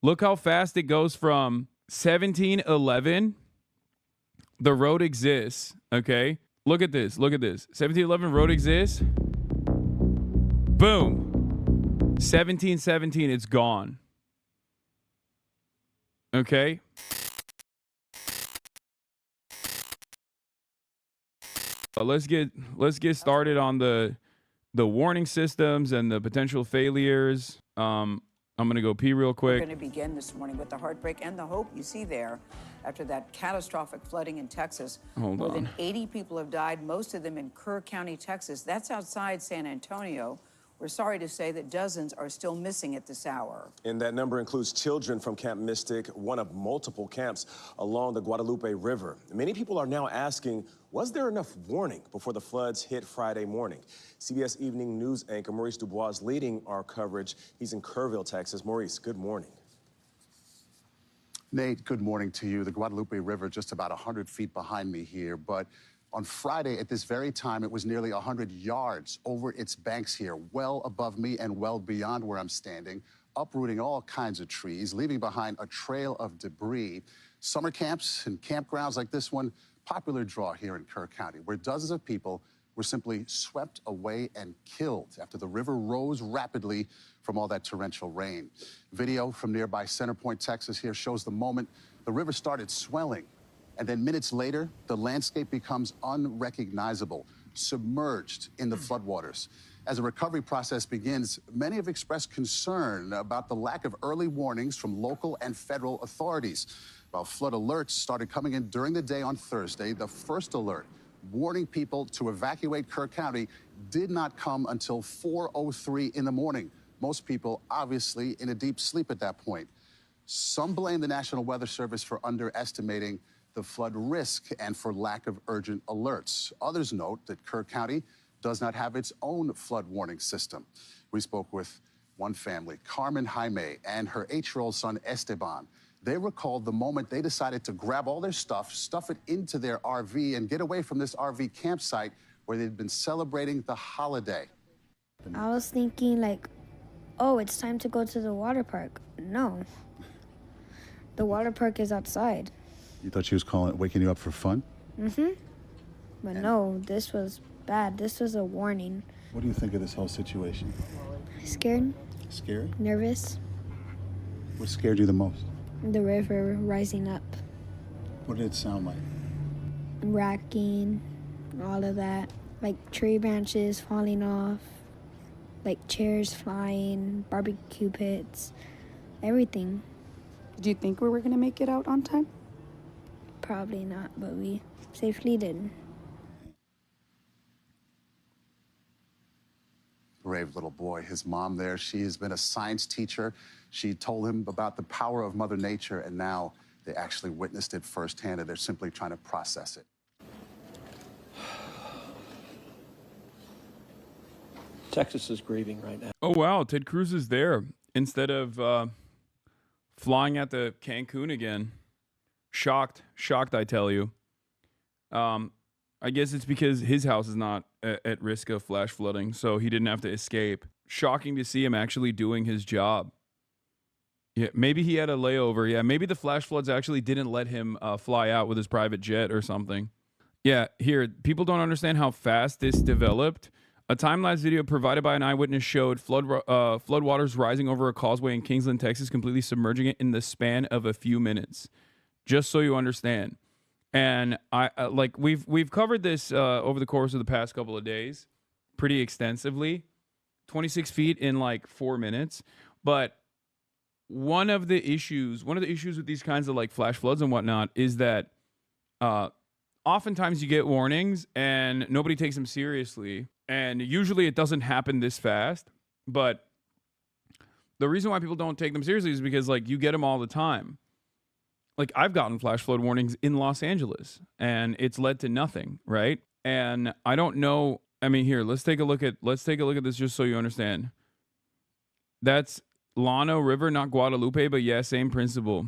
Look how fast it goes from 1711. The road exists. Okay. Look at this. Look at this. 1711 road exists. Boom. 1717, it's gone. Okay. Let's get started on the warning systems and the potential failures. I'm gonna go pee real quick. We're going to begin this morning with the heartbreak and the hope you see there after that catastrophic flooding in Texas. More than 80 people have died, most of them in Kerr County, Texas. That's outside San Antonio. We're sorry to say that dozens are still missing at this hour. And that number includes children from Camp Mystic, one of multiple camps along the Guadalupe River. Many people are now asking, was there enough warning before the floods hit Friday morning? CBS Evening News anchor Maurice Dubois is leading our coverage. He's in Kerrville, Texas. Maurice, good morning. Nate, good morning to you. The Guadalupe River just about 100 feet behind me here, but on Friday, at this very time, it was nearly 100 yards over its banks here, well above me and well beyond where I'm standing, uprooting all kinds of trees, leaving behind a trail of debris. Summer camps and campgrounds like this one, popular draw here in Kerr County, where dozens of people were simply swept away and killed after the river rose rapidly from all that torrential rain. Video from nearby Center Point, Texas here shows the moment the river started swelling. And then minutes later, the landscape becomes unrecognizable, submerged in the floodwaters. As the recovery process begins, many have expressed concern about the lack of early warnings from local and federal authorities. While flood alerts started coming in during the day on Thursday, the first alert warning people to evacuate Kerr County did not come until 4:03 in the morning. Most people obviously in a deep sleep at that point. Some blame the National Weather Service for underestimating the flood risk and for lack of urgent alerts. Others note that Kerr County does not have its own flood warning system. We spoke with one family, Carmen Jaime, and her 8-year-old son, Esteban. They recalled the moment they decided to grab all their stuff, stuff it into their RV, and get away from this RV campsite where they'd been celebrating the holiday. I was thinking like, oh, it's time to go to the water park. No, the water park is outside. You thought she was waking you up for fun? Mm-hmm. But no, this was bad. This was a warning. What do you think of this whole situation? Scared. Scary? Nervous. What scared you the most? The river rising up. What did it sound like? Racking, all of that. Like tree branches falling off, like chairs flying, barbecue pits, everything. Do you think we were going to make it out on time? Probably not, but we safely did. Brave little boy. His mom there, she has been a science teacher. She told him about the power of Mother Nature, and now they actually witnessed it firsthand, and they're simply trying to process it. Texas is grieving right now. Oh, wow. Ted Cruz is there instead of flying at the Cancun again. Shocked, I tell you. I guess it's because his house is not at risk of flash flooding, so he didn't have to escape. Shocking to see him actually doing his job. Yeah, maybe he had a layover. Yeah, maybe the flash floods actually didn't let him fly out with his private jet or something. Yeah, here, people don't understand how fast this developed. A time-lapse video provided by an eyewitness showed floodwaters rising over a causeway in Kingsland, Texas, completely submerging it in the span of a few minutes. Just so you understand. And we've covered this over the course of the past couple of days pretty extensively. 26 feet in like 4 minutes. But one of the issues with these kinds of like flash floods and whatnot is that oftentimes you get warnings and nobody takes them seriously. And usually it doesn't happen this fast. But the reason why people don't take them seriously is because like you get them all the time. Like I've gotten flash flood warnings in Los Angeles and it's led to nothing, right? And I don't know. I mean, here, let's take a look at this just so you understand. That's Llano River, not Guadalupe, but yeah, same principle.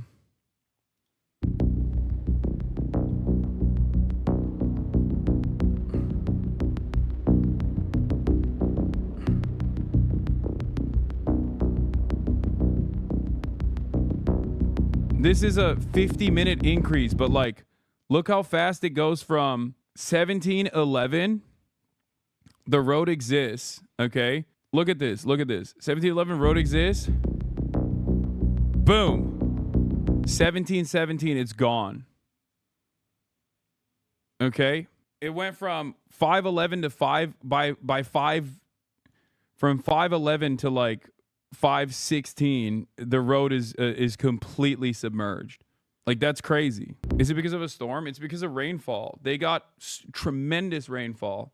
This is a 50-minute increase, but like, look how fast it goes from 1711. The road exists, okay? Look at this. Look at this. 1711 road exists. Boom. 1717, it's gone. Okay? It went from 511 to 5 by 5 from 511 to like 516, the road is completely submerged. Like, that's crazy. Is it because of a storm? It's because of rainfall. They got tremendous rainfall.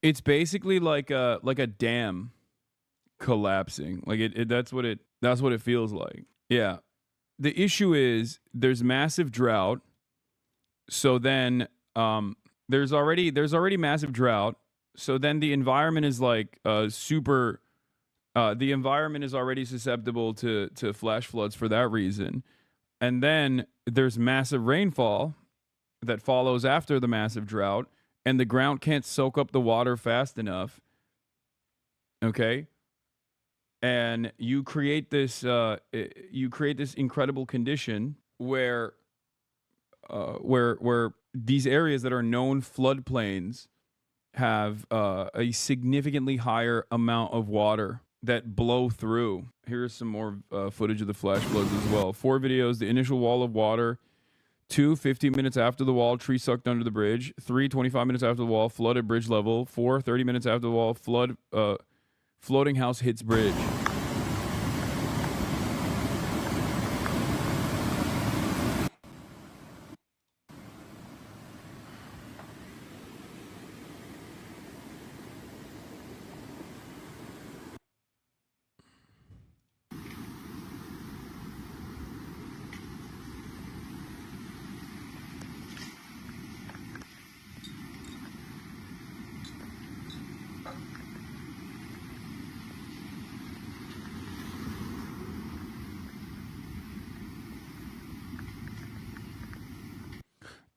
It's basically like a dam collapsing. Like that's what it feels like. Yeah. The issue is there's massive drought. So then there's already massive drought. So then the environment is like the environment is already susceptible to flash floods for that reason. And then there's massive rainfall that follows after the massive drought, and the ground can't soak up the water fast enough. Okay? And you create this incredible condition where these areas that are known floodplains have a significantly higher amount of water that blow through. Here's some more footage of the flash floods as well. 4 videos: the initial wall of water. 2, 15 minutes after the wall, tree sucked under the bridge. 3, 25 minutes after the wall, flood at bridge level. 4, 30 minutes after the wall, floating house hits bridge.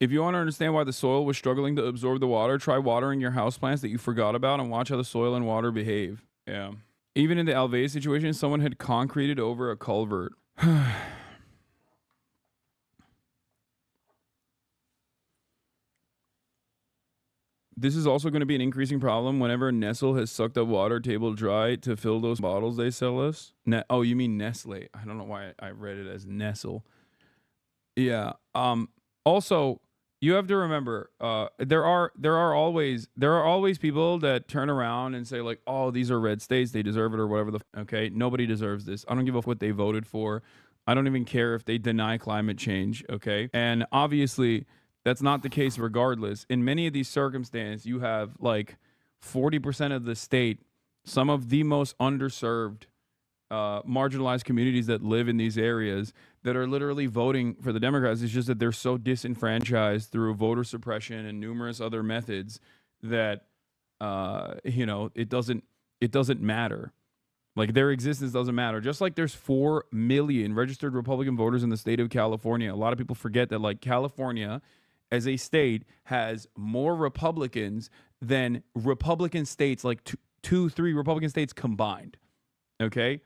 If you want to understand why the soil was struggling to absorb the water, try watering your houseplants that you forgot about and watch how the soil and water behave. Yeah. Even in the Alvey situation, someone had concreted over a culvert. This is also going to be an increasing problem whenever Nestle has sucked up water table dry to fill those bottles they sell us. Oh, you mean Nestle. I don't know why I read it as Nestle. Yeah. Also, you have to remember, there are always people that turn around and say like, oh, these are red states, they deserve it or whatever. Okay, nobody deserves this. I don't give a fuck what they voted for. I don't even care if they deny climate change. Okay, and obviously that's not the case regardless. In many of these circumstances, you have like 40% of the state, some of the most underserved, marginalized communities that live in these areas that are literally voting for the Democrats. It's just that they're so disenfranchised through voter suppression and numerous other methods that it doesn't matter. Like, their existence doesn't matter. Just like there's 4 million registered Republican voters in the state of California. A lot of people forget that, like, California as a state has more Republicans than Republican states, like 3 Republican states combined. Okay?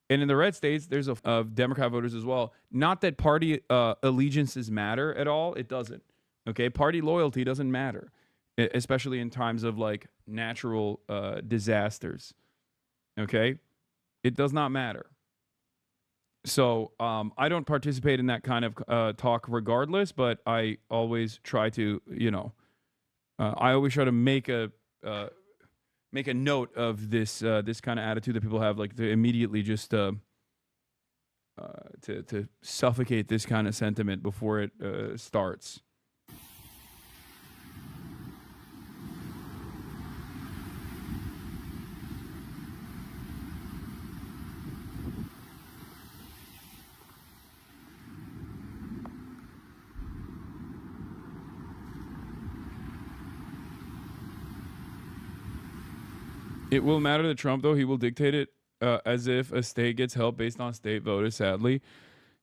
And in the red states, there's a Democrat voters as well. Not that party allegiances matter at all. It doesn't. Okay? Party loyalty doesn't matter, especially in times of, like, natural disasters. Okay? It does not matter. So I don't participate in that kind of talk regardless, but I always try to, I always try to make a note of this this kind of attitude that people have, like, to immediately just to suffocate this kind of sentiment before it starts. It will matter to Trump, though. He will dictate it as if a state gets help based on state voters, sadly.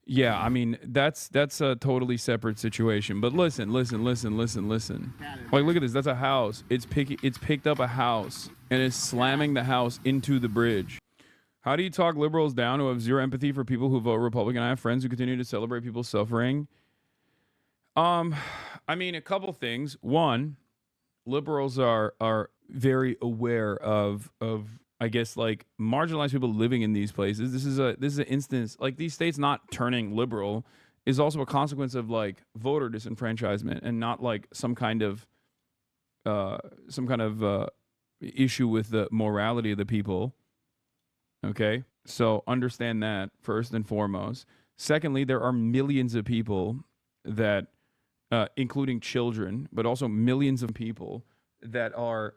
Yeah, I mean, that's a totally separate situation. But listen. Like, look at this. That's a house. It's picked up a house and is slamming the house into the bridge. How do you talk liberals down who have zero empathy for people who vote Republican? I have friends who continue to celebrate people suffering. I mean, a couple things. One, liberals are very aware of I guess, like, marginalized people living in these places. This is an instance, like, these states not turning liberal is also a consequence of, like, voter disenfranchisement and not like some kind of issue with the morality of the people. Okay, so understand that first and foremost. Secondly, there are millions of people that, including children, but also millions of people that are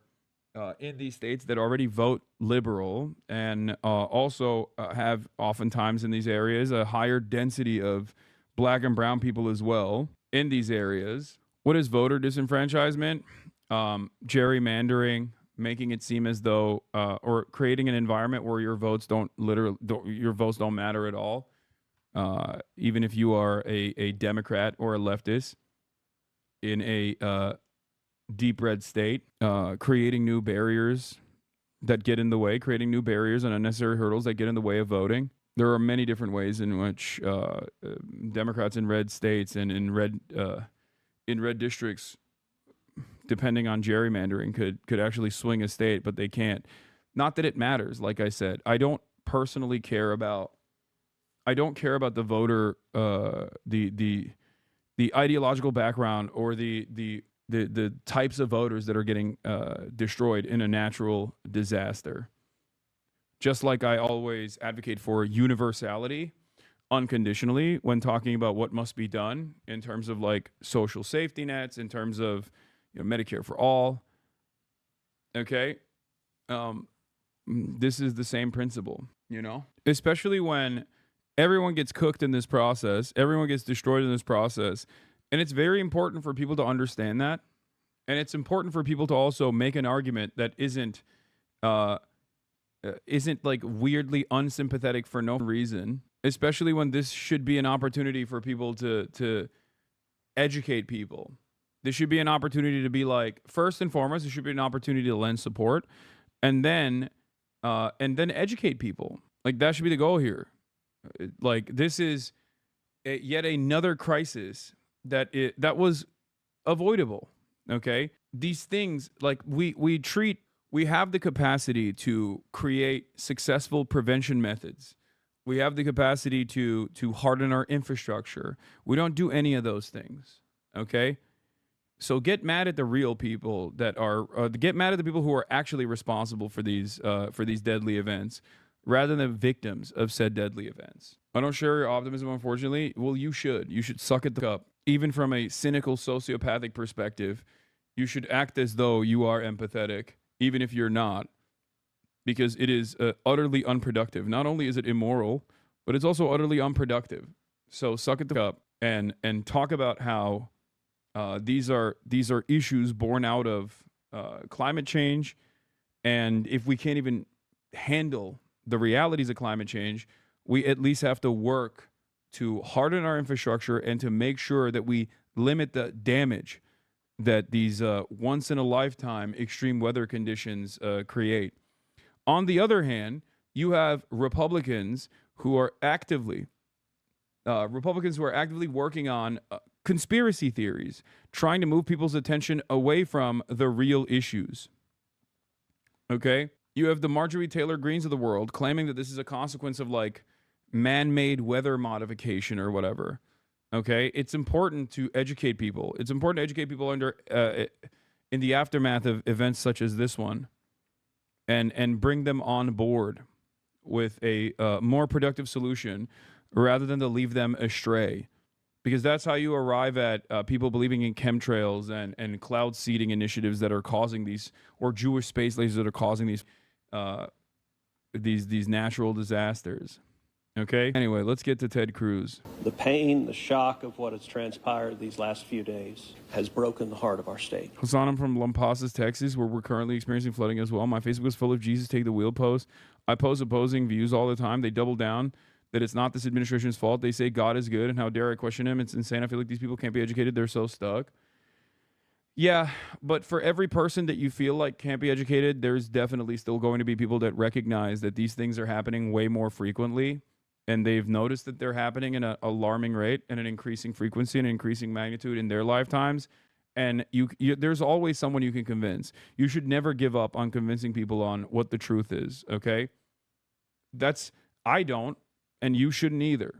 in these states that already vote liberal and also have oftentimes in these areas a higher density of black and brown people as well in these areas. What is voter disenfranchisement? Gerrymandering, making it seem as though or creating an environment where your votes don't matter at all, even if you are a Democrat or a leftist in a deep red state, creating new barriers that get in the way, creating new barriers and unnecessary hurdles that get in the way of voting. There are many different ways in which Democrats in red states and in red districts, depending on gerrymandering, could actually swing a state, but they can't. Not that it matters. Like I said, I don't personally care about the voter, the ideological background or the types of voters that are getting destroyed in a natural disaster. Just like I always advocate for universality unconditionally when talking about what must be done in terms of, like, social safety nets, in terms of, Medicare for all. Okay? This is the same principle, especially when everyone gets cooked in this process, everyone gets destroyed in this process. And it's very important for people to understand that. And it's important for people to also make an argument that isn't like weirdly unsympathetic for no reason, especially when this should be an opportunity for people to educate people. This should be an opportunity to be like, first and foremost, it should be an opportunity to lend support and then educate people. Like, that should be the goal here. Like, this is yet another crisis that was avoidable. Okay, these things, like, we have the capacity to create successful prevention methods. We have the capacity to harden our infrastructure. We don't do any of those things. Okay, so get mad at the real people that are get mad at the people who are actually responsible for these deadly events, rather than victims of said deadly events. I don't share your optimism, unfortunately. Well, you should. You should suck it the cup. Even from a cynical sociopathic perspective, you should act as though you are empathetic, even if you're not, because it is utterly unproductive. Not only is it immoral, but it's also utterly unproductive. So suck it the cup and talk about how these are issues born out of climate change, and if we can't even handle the realities of climate change, we at least have to work to harden our infrastructure and to make sure that we limit the damage that these once-in-a-lifetime extreme weather conditions create. On the other hand, you have Republicans who are actively working on conspiracy theories, trying to move people's attention away from the real issues. Okay? You have the Marjorie Taylor Greens of the world claiming that this is a consequence of, like, man-made weather modification or whatever. Okay, it's important to educate people. It's important to educate people in the aftermath of events such as this one, and bring them on board with a more productive solution rather than to leave them astray, because that's how you arrive at people believing in chemtrails and cloud seeding initiatives that are causing these, or Jewish space lasers that are causing these natural disasters. Okay? Anyway, let's get to Ted Cruz. The pain, the shock of what has transpired these last few days has broken the heart of our state. Hasan, I'm from Lampasas, Texas, where we're currently experiencing flooding as well. My Facebook is full of Jesus Take the Wheel posts. I post opposing views all the time. They double down that it's not this administration's fault. They say God is good, and how dare I question him? It's insane. I feel like these people can't be educated. They're so stuck. Yeah, but for every person that you feel like can't be educated, there's definitely still going to be people that recognize that these things are happening way more frequently, and they've noticed that they're happening at an alarming rate and an increasing frequency and increasing magnitude in their lifetimes. And there's always someone you can convince. You should never give up on convincing people on what the truth is, okay? I don't, and you shouldn't either.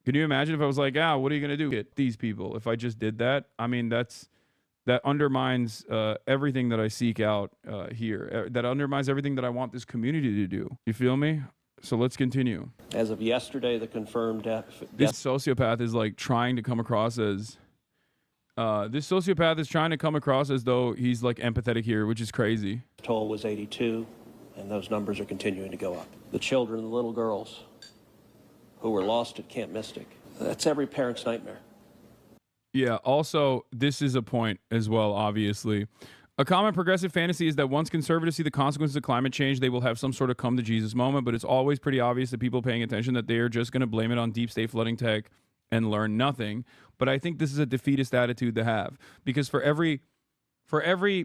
Can you imagine if I was like, what are you going to do? Get these people. If I just did that, I mean, that undermines everything that I seek out here. That undermines everything that I want this community to do. You feel me? So let's continue. As of yesterday, the confirmed death. This sociopath is like trying to come across as. This sociopath is trying to come across as though he's like empathetic here, which is crazy. Toll was 82, and those numbers are continuing to go up. The children, the little girls who were lost at Camp Mystic. That's every parent's nightmare. Yeah, also, this is a point as well, obviously. A common progressive fantasy is that once conservatives see the consequences of climate change, they will have some sort of come to Jesus moment, but it's always pretty obvious to people paying attention that they are just going to blame it on deep state flooding tech and learn nothing. But I think this is a defeatist attitude to have, because for every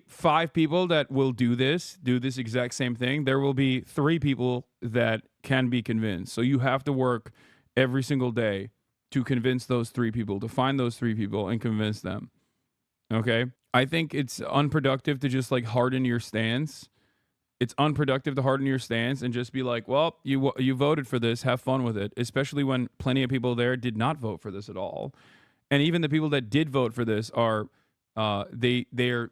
5 people that will do this exact same thing, there will be 3 people that can be convinced. So you have to work every single day to convince those 3 people, to find those 3 people and convince them. Okay? I think it's unproductive to just like harden your stance. It's unproductive to harden your stance and just be like, well, you voted for this, have fun with it, especially when plenty of people there did not vote for this at all. And even the people that did vote for this are they're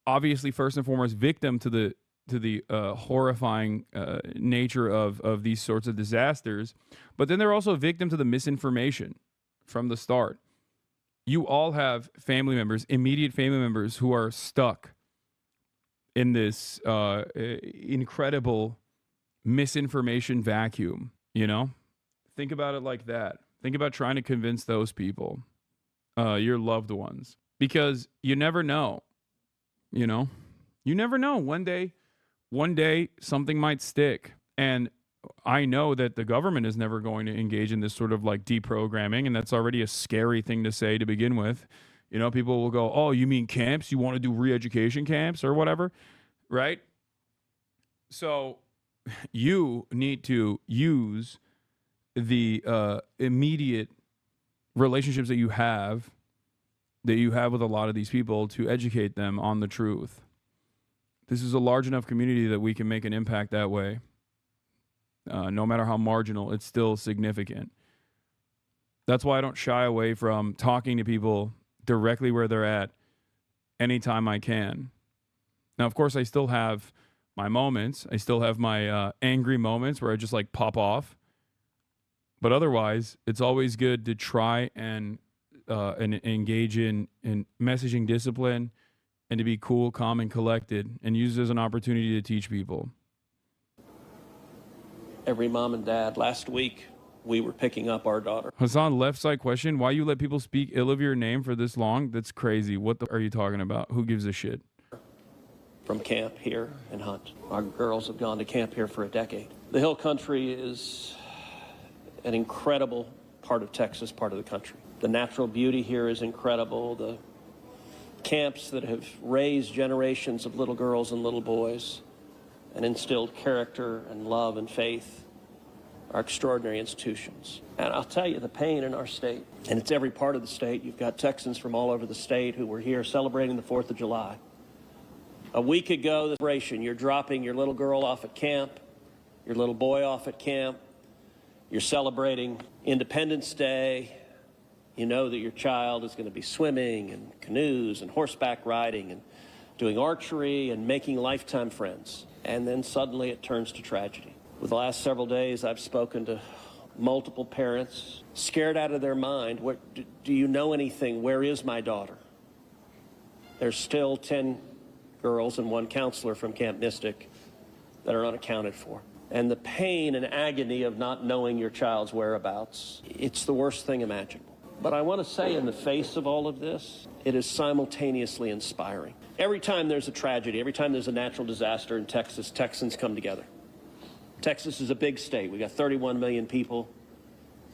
obviously first and foremost victim to the horrifying nature of these sorts of disasters, but then they're also a victim to the misinformation from the start. You all have family members, immediate family members, who are stuck in this incredible misinformation vacuum, you know? Think about it like that. Think about trying to convince those people, your loved ones, because you never know, you know? You never know. One day something might stick. And I know that the government is never going to engage in this sort of like deprogramming, and that's already a scary thing to say to begin with. You know, people will go, oh, you mean camps? You want to do re-education camps or whatever, right? So you need to use the immediate relationships that you have with a lot of these people to educate them on the truth. This is a large enough community that we can make an impact that way. No matter how marginal, it's still significant. That's why I don't shy away from talking to people directly where they're at anytime I can. Now, of course, I still have my moments. I still have my angry moments where I just like pop off. But otherwise, it's always good to try and engage in messaging discipline and to be cool, calm, and collected, and use it as an opportunity to teach people. Every mom and dad, last week, we were picking up our daughter. Hasan, left side question. Why you let people speak ill of your name for this long? That's crazy. What are you talking about? Who gives a shit? From camp here in Hunt. Our girls have gone to camp here for a decade. The Hill Country is an incredible part of Texas, part of the country. The natural beauty here is incredible. The camps that have raised generations of little girls and little boys and instilled character and love and faith are extraordinary institutions. And I'll tell you, the pain in our state, and it's every part of the state. You've got Texans from all over the state who were here celebrating the 4th of July. A week ago, the celebration, you're dropping your little girl off at camp, your little boy off at camp, you're celebrating Independence Day. You know that your child is going to be swimming and canoes and horseback riding and doing archery and making lifetime friends. And then suddenly it turns to tragedy. With the last several days, I've spoken to multiple parents, scared out of their mind. Do you know anything? Where is my daughter? There's still 10 girls and 1 counselor from Camp Mystic that are unaccounted for. and the pain and agony of not knowing your child's whereabouts, it's the worst thing imaginable. But I want to say, in the face of all of this, it is simultaneously inspiring. Every time there's a tragedy, every time there's a natural disaster in Texas, Texans come together. Texas is a big state. We got 31 million people,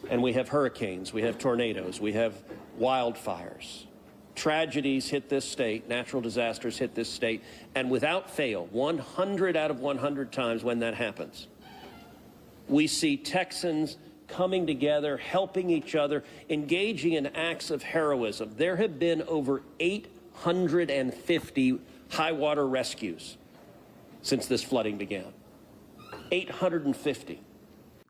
and we have hurricanes, we have tornadoes, we have wildfires. Tragedies hit this state, natural disasters hit this state, and without fail, 100 out of 100 times when that happens, we see Texans coming together, helping each other, engaging in acts of heroism. There have been over 850 high water rescues since this flooding began. 850.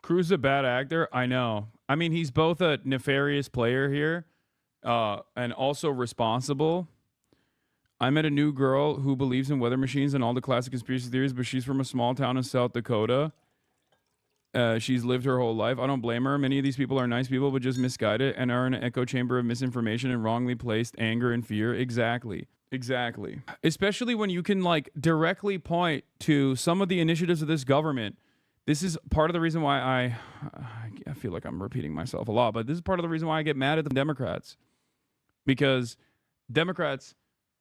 Cruz a bad actor? I know. I mean, he's both a nefarious player here and also responsible. I met a new girl who believes in weather machines and all the classic conspiracy theories, but she's from a small town in South Dakota. She's lived her whole life. I don't blame her. Many of these people are nice people, but just misguided and are in an echo chamber of misinformation and wrongly placed anger and fear. Exactly. Exactly. Especially when you can like directly point to some of the initiatives of this government. This is part of the reason why I feel like I'm repeating myself a lot, but this is part of the reason why I get mad at the Democrats. Because Democrats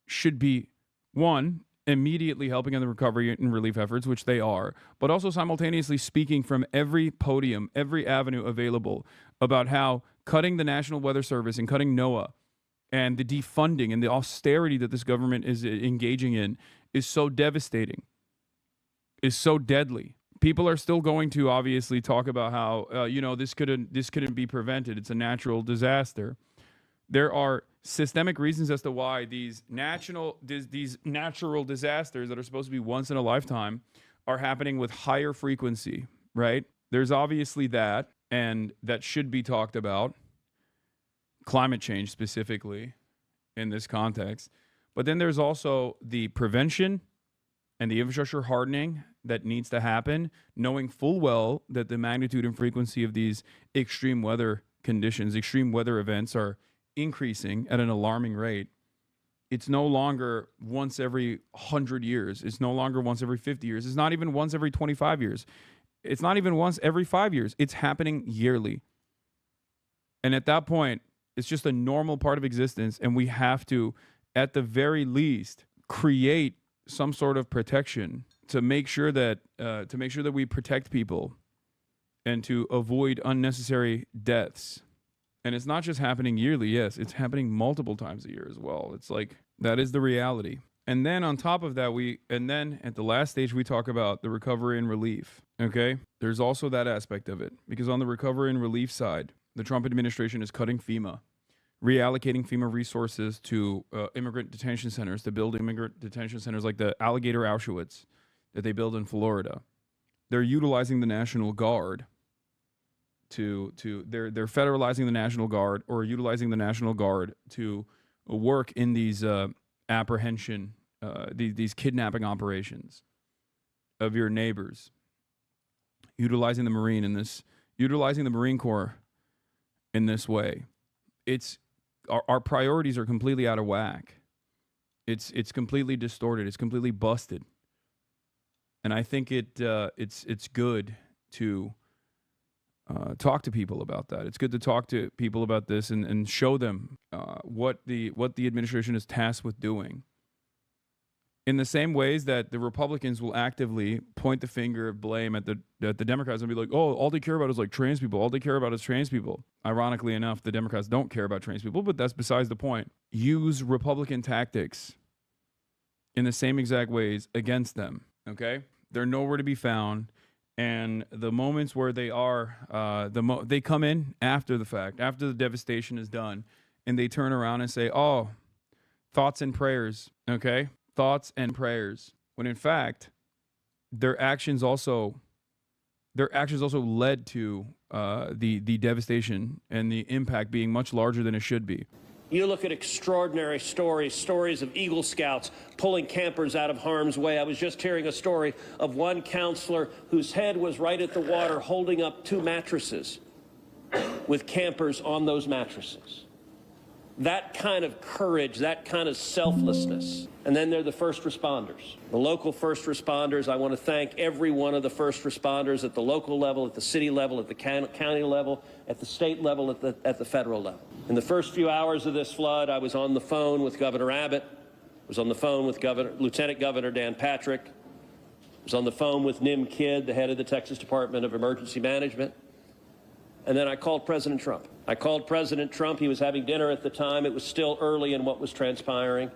should be, one, immediately helping in the recovery and relief efforts, which they are, but also simultaneously speaking from every podium, every avenue available about how cutting the National Weather Service and cutting NOAA and the defunding and the austerity that this government is engaging in is so devastating, is so deadly. People are still going to obviously talk about how, this couldn't be prevented. It's a natural disaster. There are systemic reasons as to why these natural disasters that are supposed to be once in a lifetime are happening with higher frequency, right? There's obviously that, and that should be talked about. Climate change specifically in this context. But then there's also the prevention and the infrastructure hardening that needs to happen, knowing full well that the magnitude and frequency of these extreme weather conditions, extreme weather events are increasing at an alarming rate. It's no longer once every 100 years. It's no longer once every 50 years. It's not even once every 25 years. It's not even once every 5 years. It's happening yearly. And at that point, it's just a normal part of existence. And we have to, at the very least, create some sort of protection to make sure that we protect people and to avoid unnecessary deaths. And it's not just happening yearly. Yes, it's happening multiple times a year as well. It's like, that is the reality. And then on top of that, at the last stage, we talk about the recovery and relief. Okay. There's also that aspect of it, because on the recovery and relief side, the Trump administration is cutting FEMA, reallocating FEMA resources to immigrant detention centers, to build immigrant detention centers like the Alligator Auschwitz that they build in Florida. They're utilizing the National Guard they're federalizing the National Guard, or utilizing the National Guard to work in these these kidnapping operations of your neighbors, utilizing the Marine Corps in this way. It's our priorities are completely out of whack. It's completely distorted. It's completely busted. And I think it's good to talk to people about that. It's good to talk to people about this and show them what the administration is tasked with doing. In the same ways that the Republicans will actively point the finger of blame at the Democrats and be like, oh, all they care about is like trans people. All they care about is trans people. Ironically enough, the Democrats don't care about trans people, but that's besides the point. Use Republican tactics in the same exact ways against them. Okay? They're nowhere to be found. And the moments where they are, they come in after the fact, after the devastation is done, and they turn around and say, oh, thoughts and prayers, okay? Thoughts and prayers. When in fact, their actions also led to the devastation and the impact being much larger than it should be. You look at extraordinary stories of Eagle Scouts pulling campers out of harm's way. I was just hearing a story of one counselor whose head was right at the water holding up 2 mattresses with campers on those mattresses. That kind of courage, that kind of selflessness. And then there are the first responders. The local first responders, I want to thank every one of the first responders at the local level, at the city level, at the county level, at the state level, at the federal level. In the first few hours of this flood, I was on the phone with Governor Abbott, I was on the phone with Lieutenant Governor Dan Patrick, I was on the phone with Nim Kidd, the head of the Texas Department of Emergency Management. And then I called President Trump. I called President Trump. He was having dinner at the time. It was still early in what was transpiring.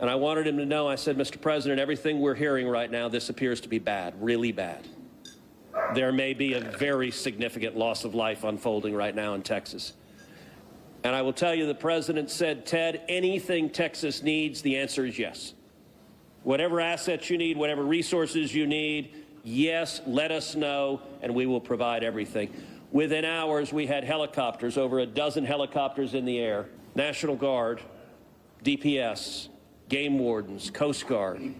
And I wanted him to know, I said, Mr. President, everything we're hearing right now, this appears to be bad, really bad. There may be a very significant loss of life unfolding right now in Texas. And I will tell you, the president said, Ted, anything Texas needs, the answer is yes. Whatever assets you need, whatever resources you need, yes, let us know, and we will provide everything. Within hours, we had helicopters, over a dozen helicopters in the air, National Guard, DPS, game wardens, Coast Guard,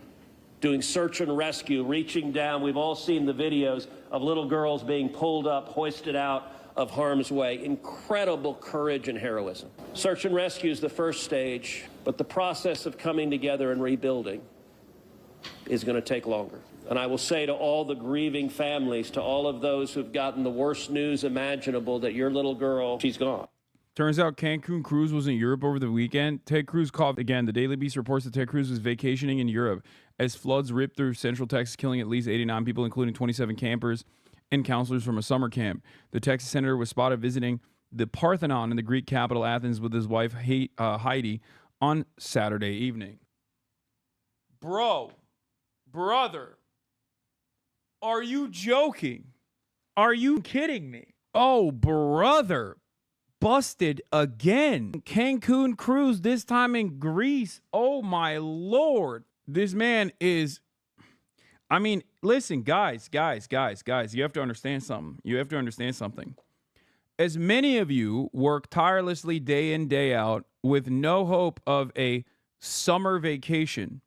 doing search and rescue, reaching down. We've all seen the videos of little girls being pulled up, hoisted out of harm's way. Incredible courage and heroism. Search and rescue is the first stage, but the process of coming together and rebuilding is going to take longer. And I will say to all the grieving families, to all of those who've gotten the worst news imaginable, that your little girl, she's gone. Turns out Cancun Cruz was in Europe over the weekend. Ted Cruz called again. The Daily Beast reports that Ted Cruz was vacationing in Europe as floods ripped through central Texas, killing at least 89 people, including 27 campers and counselors from a summer camp. The Texas senator was spotted visiting the Parthenon in the Greek capital Athens with his wife Heidi on Saturday evening. Brother, are you joking? Are you kidding me? Oh, brother. Busted again. Cancun Cruz, this time in Greece. Oh, my Lord. This man is... I mean, listen, guys. You have to understand something. As many of you work tirelessly day in, day out with no hope of a summer vacation,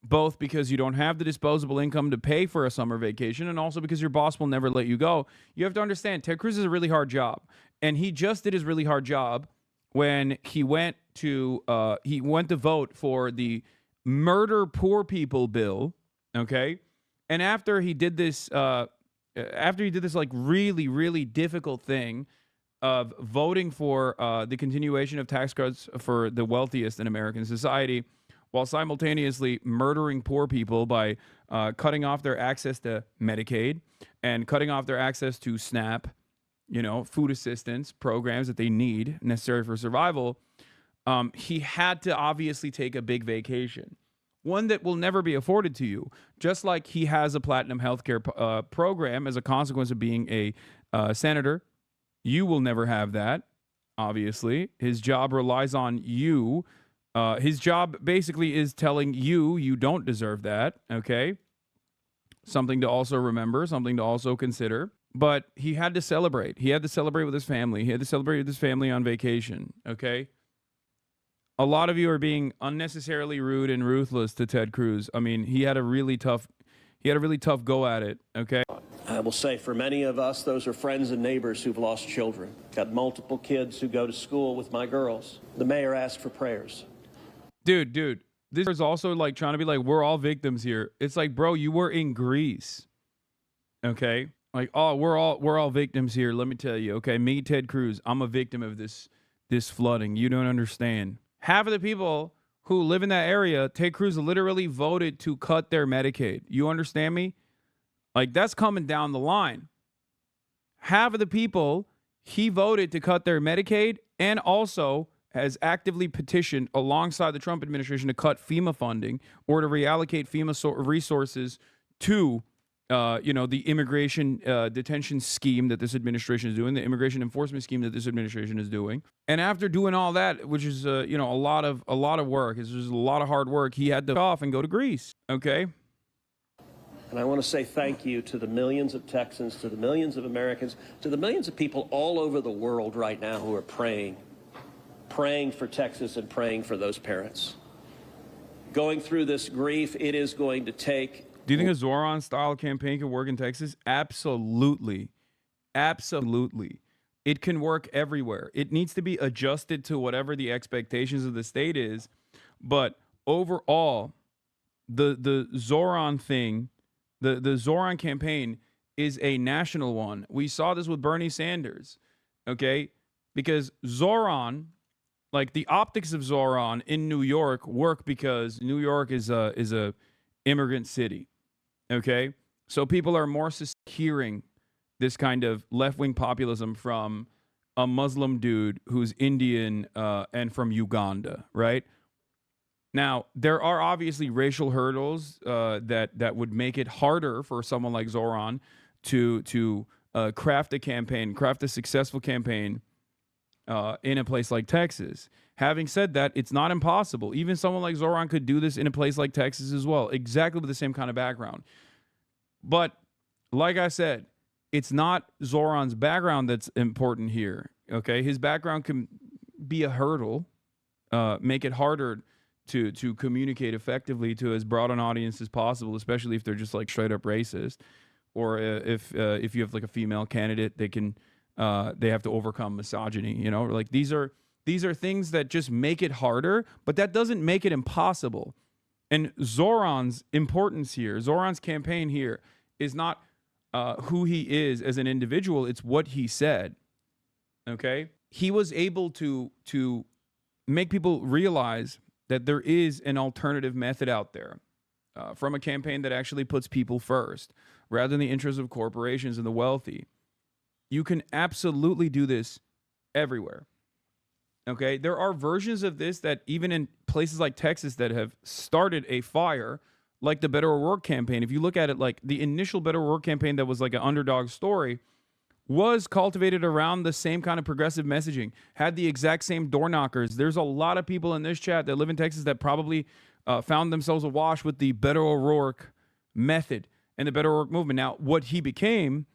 both because you don't have the disposable income to pay for a summer vacation and also because your boss will never let you go, you have to understand Ted Cruz is a really hard job. And he just did his really hard job when he went to vote for the murder poor people bill, okay? And after he did this like really, really difficult thing of voting for the continuation of tax cuts for the wealthiest in American society, while simultaneously murdering poor people by cutting off their access to Medicaid and cutting off their access to SNAP, food assistance programs that they need necessary for survival, he had to obviously take a big vacation, one that will never be afforded to you, just like he has a platinum healthcare program as a consequence of being a senator. You will never have that, obviously. His job relies on you. His job basically is telling you don't deserve that, okay? Something to also remember, something to also consider. But he had to celebrate. He had to celebrate with his family. He had to celebrate with his family on vacation, okay? A lot of you are being unnecessarily rude and ruthless to Ted Cruz. I mean, he had a really tough go at it, okay? I will say for many of us, those are friends and neighbors who've lost children. Got multiple kids who go to school with my girls. The mayor asked for prayers. Dude, this is also like trying to be like, we're all victims here. It's like, bro, you were in Greece, okay? Like, oh, we're all victims here. Let me tell you, okay? Me, Ted Cruz, I'm a victim of this flooding. You don't understand. Half of the people who live in that area, Ted Cruz literally voted to cut their Medicaid. You understand me? Like, that's coming down the line. Half of the people, he voted to cut their Medicaid and also has actively petitioned alongside the Trump administration to cut FEMA funding or to reallocate FEMA resources to, the immigration detention scheme that this administration is doing, the immigration enforcement scheme that this administration is doing. And after doing all that, which is, a lot of work, it's just a lot of hard work, he had to off and go to Greece, okay? And I want to say thank you to the millions of Texans, to the millions of Americans, to the millions of people all over the world right now who are praying for Texas and praying for those parents. Going through this grief, it is going to take... Do you think a Zoran-style campaign could work in Texas? Absolutely. Absolutely. It can work everywhere. It needs to be adjusted to whatever the expectations of the state is. But overall, the Zoran thing, the Zoran campaign is a national one. We saw this with Bernie Sanders, okay? Because Zoran, like the optics of Zoran in New York work because New York is a immigrant city, okay? So people are more hearing this kind of left-wing populism from a Muslim dude who's Indian and from Uganda, right? Now, there are obviously racial hurdles that would make it harder for someone like Zoran to craft a successful campaign in a place like Texas. Having said that, it's not impossible. Even someone like Zoran could do this in a place like Texas as well, exactly with the same kind of background. But like I said, it's not Zoran's background that's important here, okay? His background can be a hurdle, make it harder to communicate effectively to as broad an audience as possible, especially if they're just like straight up racist, or if you have like a female candidate, they have to overcome misogyny. You know, like these are things that just make it harder, but that doesn't make it impossible. And Zoran's importance here, Zoran's campaign here, is not who he is as an individual; it's what he said. Okay, he was able to make people realize that there is an alternative method out there from a campaign that actually puts people first rather than the interests of corporations and the wealthy. You can absolutely do this everywhere. Okay, there are versions of this that even in places like Texas that have started a fire, like the Beto O'Rourke campaign. If you look at it, like the initial Beto O'Rourke campaign that was like an underdog story was cultivated around the same kind of progressive messaging, had the exact same door knockers. There's a lot of people in this chat that live in Texas that probably found themselves awash with the Beto O'Rourke method and the Beto O'Rourke movement. Now, what he became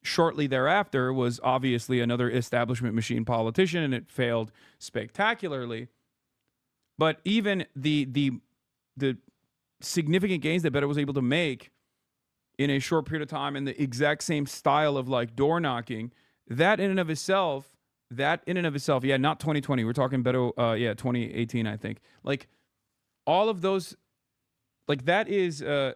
shortly thereafter was obviously another establishment machine politician, and it failed spectacularly. But even the significant gains that Beto was able to make in a short period of time in the exact same style of like door knocking, that in and of itself, yeah, not 2020. We're talking Beto, 2018, I think. Like all of those, like that is that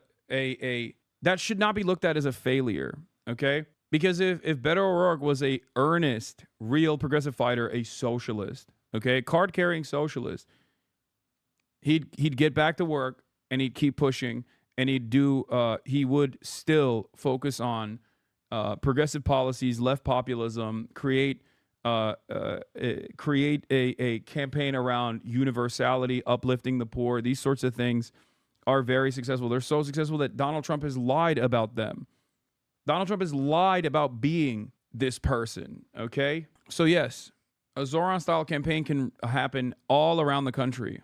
should not be looked at as a failure, okay? Because if Beto O'Rourke was a earnest, real progressive fighter, a socialist, okay, card-carrying socialist, he'd get back to work and he'd keep pushing, and he would still focus on progressive policies, left populism, create a campaign around universality, uplifting the poor. These sorts of things are very successful. They're so successful that Donald Trump has lied about them. Donald Trump has lied about being this person, okay? So yes, a Zoran-style campaign can happen all around the country.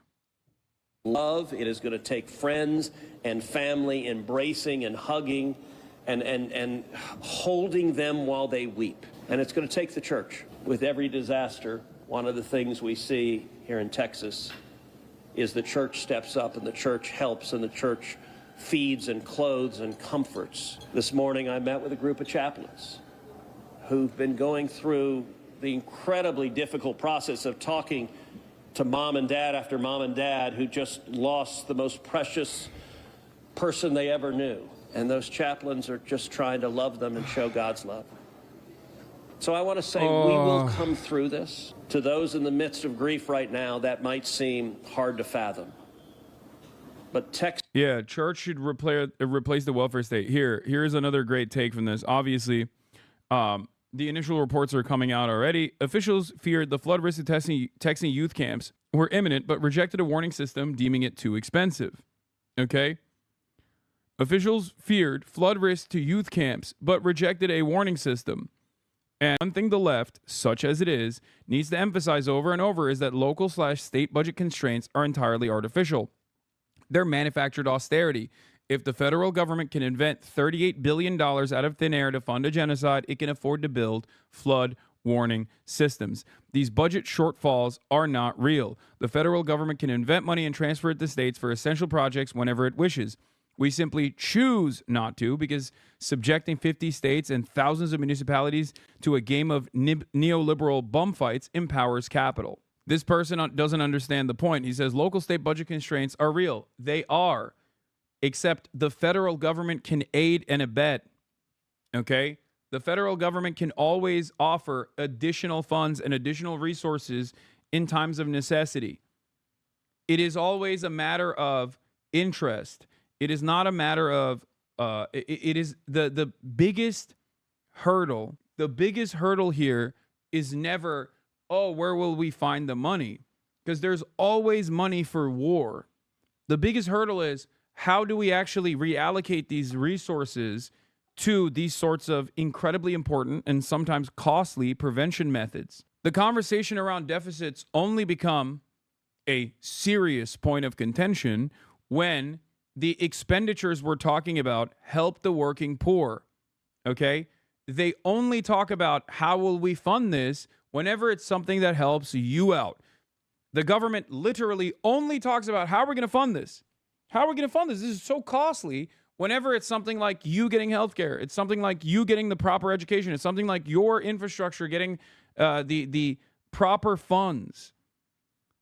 Love, it is going to take friends and family embracing and hugging and holding them while they weep. And it's going to take the church. With every disaster, one of the things we see here in Texas is the church steps up and the church helps and the church feeds and clothes and comforts. This morning I met with a group of chaplains who've been going through the incredibly difficult process of talking to mom and dad after mom and dad who just lost the most precious person they ever knew. And those chaplains are just trying to love them and show God's love. So I want to say we will come through this. To those in the midst of grief right now, that might seem hard to fathom. But church should replace the welfare state. Here's another great take from this. Obviously, the initial reports are coming out already. Officials feared the flood risk of Texan youth camps were imminent, but rejected a warning system, deeming it too expensive. Okay? Officials feared flood risk to youth camps, but rejected a warning system. And one thing the left, such as it is, needs to emphasize over and over is that local/state budget constraints are entirely artificial. They're manufactured austerity. If the federal government can invent $38 billion out of thin air to fund a genocide, it can afford to build flood warning systems. These budget shortfalls are not real. The federal government can invent money and transfer it to states for essential projects whenever it wishes. We simply choose not to because subjecting 50 states and thousands of municipalities to a game of neoliberal bum fights empowers capital. This person doesn't understand the point. He says local state budget constraints are real. They are, except the federal government can aid and abet. Okay? The federal government can always offer additional funds and additional resources in times of necessity. It is always a matter of interest. It is not a matter of, it is the biggest hurdle. The biggest hurdle here is never, oh, where will we find the money? Because there's always money for war. The biggest hurdle is, how do we actually reallocate these resources to these sorts of incredibly important and sometimes costly prevention methods? The conversation around deficits only become a serious point of contention when the expenditures we're talking about help the working poor, okay? They only talk about how will we fund this whenever it's something that helps you out. The government literally only talks about how we're going to fund this. How are we going to fund this? This is so costly whenever it's something like you getting healthcare. It's something like you getting the proper education. It's something like your infrastructure getting the proper funds.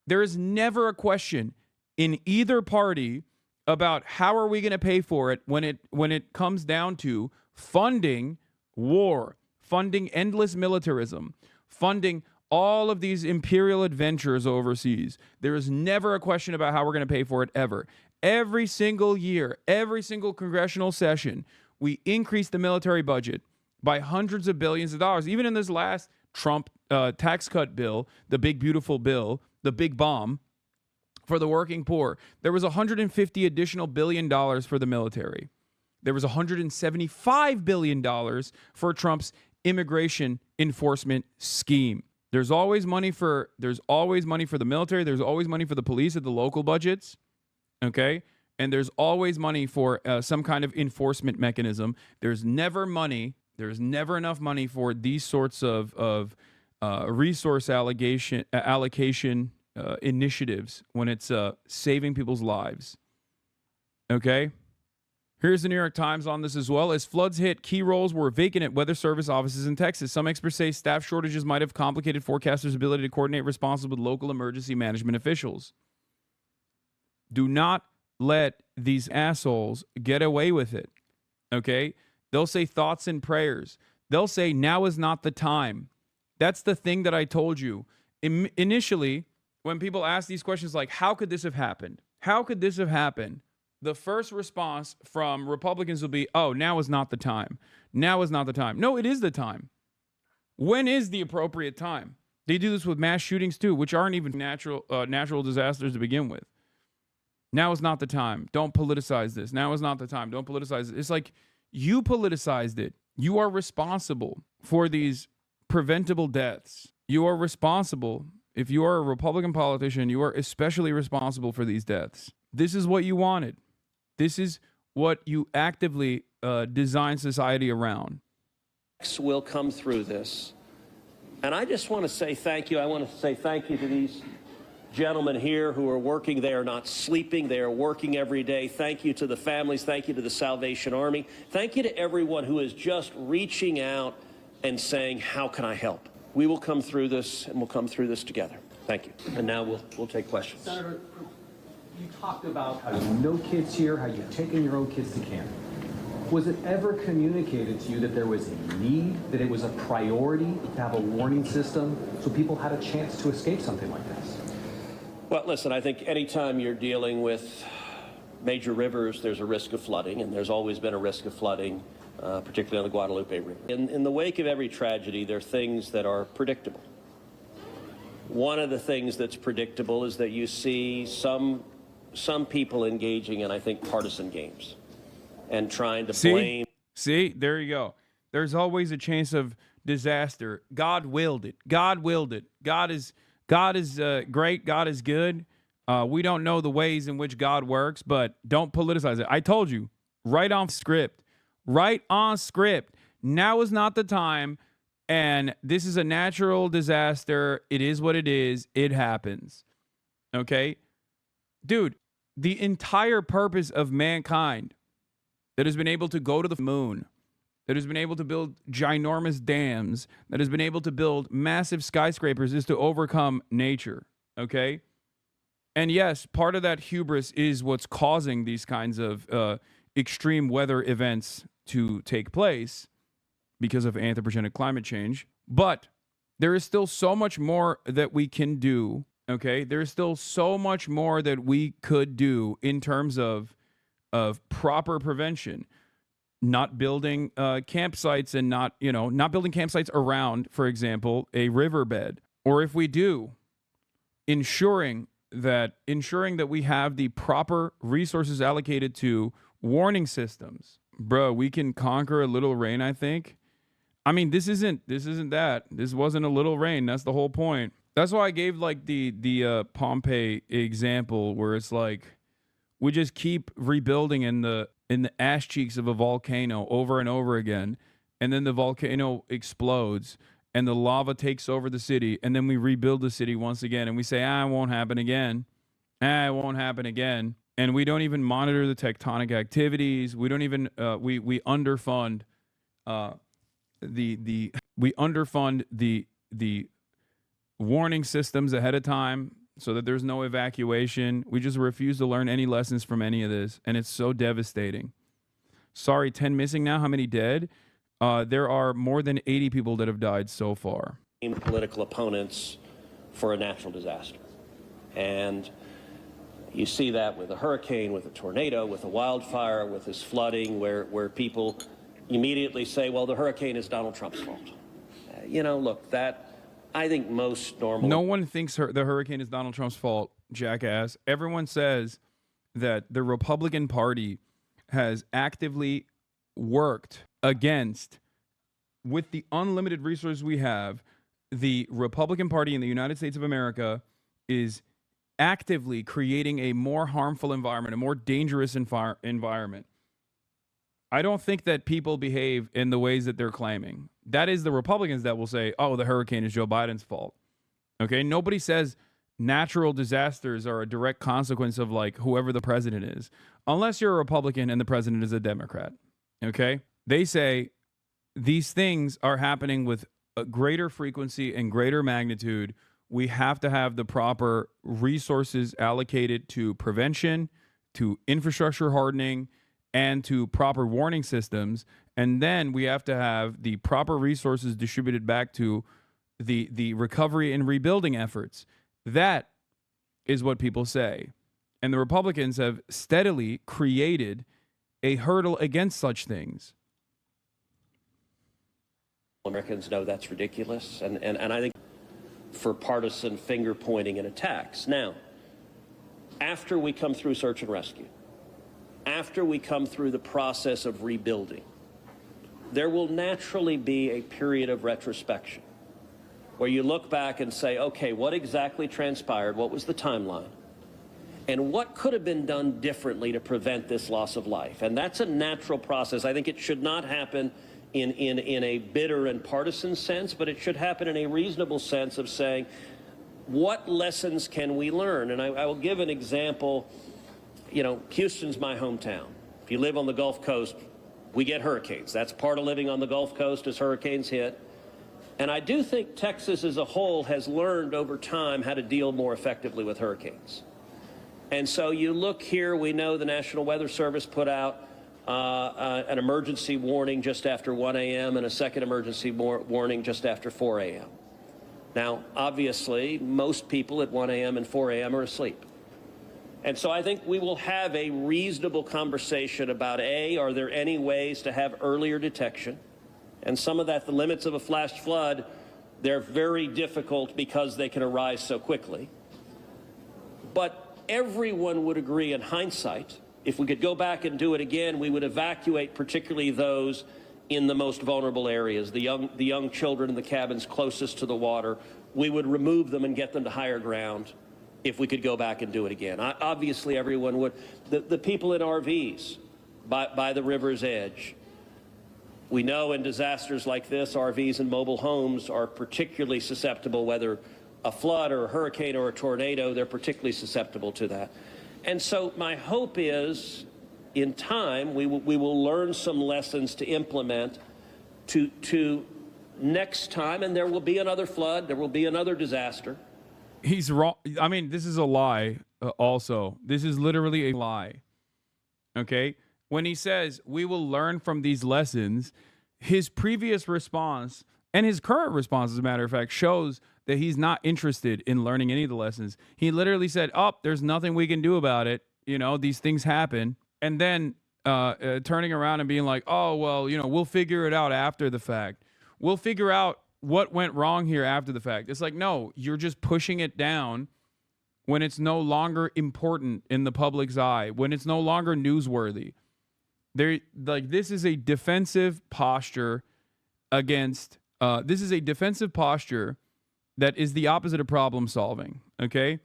There is never a question in either party about how are we going to pay for it when it comes down to funding war, funding endless militarism, funding all of these imperial adventures overseas. There is never a question about how we're going to pay for it ever. Every single year, every single congressional session, we increase the military budget by hundreds of billions of dollars. Even in this last Trump tax cut bill, the big beautiful bill, the big bomb for the working poor, there was $150 additional billion for the military. There was $175 billion for Trump's immigration enforcement scheme. There's always money for the military. There's always money for the police at the local budgets. Okay? And there's always money for some kind of enforcement mechanism. There's never enough money for these sorts of resource allocation initiatives when it's saving people's lives. Okay? Here's the New York Times on this as well. As floods hit, key roles were vacant at weather service offices in Texas. Some experts say staff shortages might have complicated forecasters' ability to coordinate responses with local emergency management officials. Do not let these assholes get away with it. Okay? They'll say thoughts and prayers. They'll say now is not the time. That's the thing that I told you. Initially, when people ask these questions like, how could this have happened? How could this have happened? The first response from Republicans will be, oh, now is not the time. Now is not the time. No, it is the time. When is the appropriate time? They do this with mass shootings too, which aren't even natural disasters to begin with. Now is not the time. Don't politicize this. Now is not the time. Don't politicize it. It's like you politicized it. You are responsible for these preventable deaths. You are responsible. If you are a Republican politician, you are especially responsible for these deaths. This is what you wanted. This is what you actively designed society around. Will come through this. And I just want to say thank you. I want to say thank you to these gentlemen here who are working. They are not sleeping. They are working every day. Thank you to the families. Thank you to the Salvation Army. Thank you to everyone who is just reaching out and saying, how can I help? We will come through this, and we'll come through this together. Thank you. And now we'll take questions. Senator, you talked about how you know kids here, how you've taken your own kids to camp. Was it ever communicated to you that there was a need, that it was a priority to have a warning system so people had a chance to escape something like this? Well, listen, I think anytime you're dealing with major rivers, there's a risk of flooding, and there's always been a risk of flooding, particularly on the Guadalupe River. In the wake of every tragedy, there are things that are predictable. One of the things that's predictable is that you see some people engaging in, I think, partisan games and trying to blame. See, there you go. There's always a chance of disaster. God willed it. God willed it. God is great. God is good. We don't know the ways in which God works, but don't politicize it. I told you, right on script. Right on script. Now is not the time, and this is a natural disaster. It is what it is. It happens. Okay? Dude, the entire purpose of mankind that has been able to go to the moon, that has been able to build ginormous dams, that has been able to build massive skyscrapers is to overcome nature, okay? And yes, part of that hubris is what's causing these kinds of extreme weather events to take place because of anthropogenic climate change. But there is still so much more that we can do, okay? There is still so much more that we could do in terms of proper prevention. Not building campsites and not building campsites around, for example, a riverbed. Or if we do, ensuring that we have the proper resources allocated to warning systems. Bro, we can conquer a little rain, I think. I mean, this isn't that. This wasn't a little rain. That's the whole point. That's why I gave like the Pompeii example, where it's like we just keep rebuilding in the ash cheeks of a volcano over and over again, and then the volcano explodes and the lava takes over the city, and then we rebuild the city once again, and we say, it won't happen again. It won't happen again. And we don't even monitor the tectonic activities. We don't even we underfund we underfund the warning systems ahead of time so that there's no evacuation. We just refuse to learn any lessons from any of this, and it's so devastating. Sorry, 10 missing now. How many dead? There are more than 80 people that have died so far. Political opponents for a natural disaster. And you see that with a hurricane, with a tornado, with a wildfire, with this flooding, where people immediately say, well, the hurricane is Donald Trump's fault. Look, that I think most normal... No one thinks the hurricane is Donald Trump's fault, jackass. Everyone says that the Republican Party has actively worked against, with the unlimited resources we have, the Republican Party in the United States of America is actively creating a more harmful environment, a more dangerous environment. I don't think that people behave in the ways that they're claiming. That is the Republicans that will say, oh, the hurricane is Joe Biden's fault. Okay? Nobody says natural disasters are a direct consequence of like whoever the president is, unless you're a Republican and the president is a Democrat. Okay? They say these things are happening with a greater frequency and greater magnitude. We have to have the proper resources allocated to prevention, to infrastructure hardening, and to proper warning systems. And then we have to have the proper resources distributed back to the recovery and rebuilding efforts. That is what people say. And the Republicans have steadily created a hurdle against such things. Americans know that's ridiculous. And I think for partisan finger pointing and attacks. Now, after we come through search and rescue, after we come through the process of rebuilding, there will naturally be a period of retrospection where you look back and say, okay, what exactly transpired? What was the timeline? And what could have been done differently to prevent this loss of life? And that's a natural process. I think it should not happen in a bitter and partisan sense, but it should happen in a reasonable sense of saying, what lessons can we learn? And I will give an example. Houston's my hometown. If you live on the Gulf Coast, we get hurricanes. That's part of living on the Gulf Coast as hurricanes hit. And I do think Texas as a whole has learned over time how to deal more effectively with hurricanes. And so you look here, we know the National Weather Service put out an emergency warning just after 1 a.m. and a second emergency warning just after 4 a.m. Now, obviously, most people at 1 a.m. and 4 a.m. are asleep. And so I think we will have a reasonable conversation about, A, are there any ways to have earlier detection? And some of that, the limits of a flash flood, they're very difficult because they can arise so quickly. But everyone would agree in hindsight, if we could go back and do it again, we would evacuate particularly those in the most vulnerable areas, the young children in the cabins closest to the water. We would remove them and get them to higher ground if we could go back and do it again. Obviously, everyone would. The people in RVs by the river's edge. We know in disasters like this, RVs and mobile homes are particularly susceptible, whether a flood or a hurricane or a tornado, they're particularly susceptible to that. And so my hope is in time, we will learn some lessons to implement to next time, and there will be another flood, there will be another disaster. He's wrong. I mean, this is a lie also. This is literally a lie. Okay? When he says, we will learn from these lessons, his previous response and his current response, as a matter of fact, shows that he's not interested in learning any of the lessons. He literally said, there's nothing we can do about it. You know, these things happen. And then turning around and being like, oh, well, you know, we'll figure it out after the fact. We'll figure out what went wrong here after the fact. It's like, no, you're just pushing it down when it's no longer important in the public's eye, when it's no longer newsworthy. This is a defensive posture against, this is a defensive posture that is the opposite of problem solving, okay?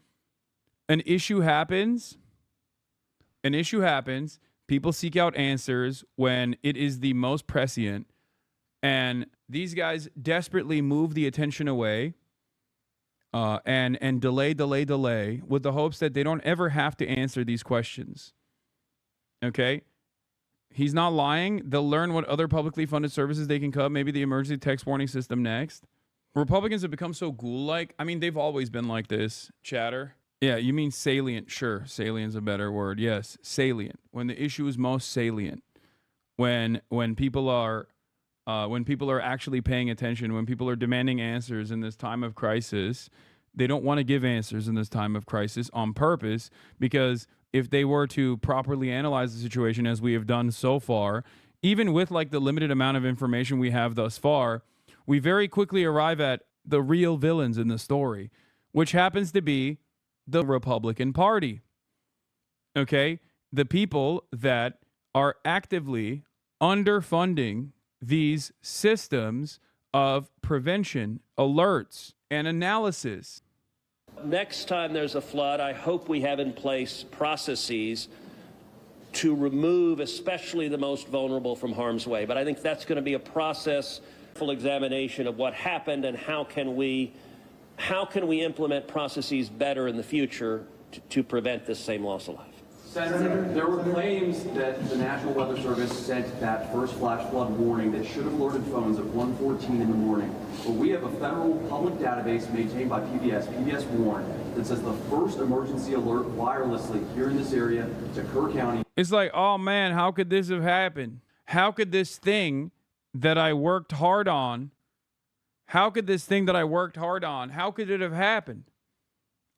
An issue happens, people seek out answers when it is the most prescient, and these guys desperately move the attention away and delay with the hopes that they don't ever have to answer these questions, okay? He's not lying. They'll learn what other publicly funded services they can cut, maybe the emergency text warning system next. Republicans have become so ghoul-like. I mean, they've always been like this, chatter. Yeah, you mean salient. Sure, salient's a better word. Yes, salient. When the issue is most salient. When people are actually paying attention, when people are demanding answers in this time of crisis, they don't want to give answers in this time of crisis on purpose, because if they were to properly analyze the situation as we have done so far, even with like the limited amount of information we have thus far, we very quickly arrive at the real villains in the story, which happens to be the Republican Party. Okay? The people that are actively underfunding these systems of prevention, alerts, and analysis. Next time there's a flood, I hope we have in place processes to remove especially the most vulnerable from harm's way. But I think that's going to be a process, full examination of what happened and how can we implement processes better in the future to prevent this same loss of life. Senator, there were claims that the National Weather Service sent that first flash flood warning that should have alerted phones at 1:14 in the morning. But we have a federal public database maintained by PBS Warn, that says the first emergency alert wirelessly here in this area to Kerr County. It's like, oh man, how could this have happened? How could this thing that I worked hard on, how could it have happened?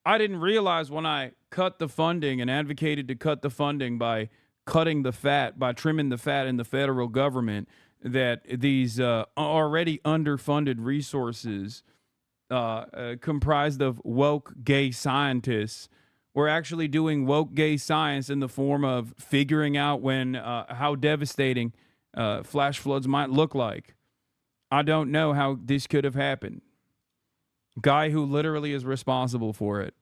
I didn't realize when I cut the funding and advocated to cut the funding by cutting the fat, by trimming the fat in the federal government, that these already underfunded resources comprised of woke gay scientists were actually doing woke gay science in the form of figuring out when how devastating flash floods might look like. I don't know how this could have happened. Guy who literally is responsible for it.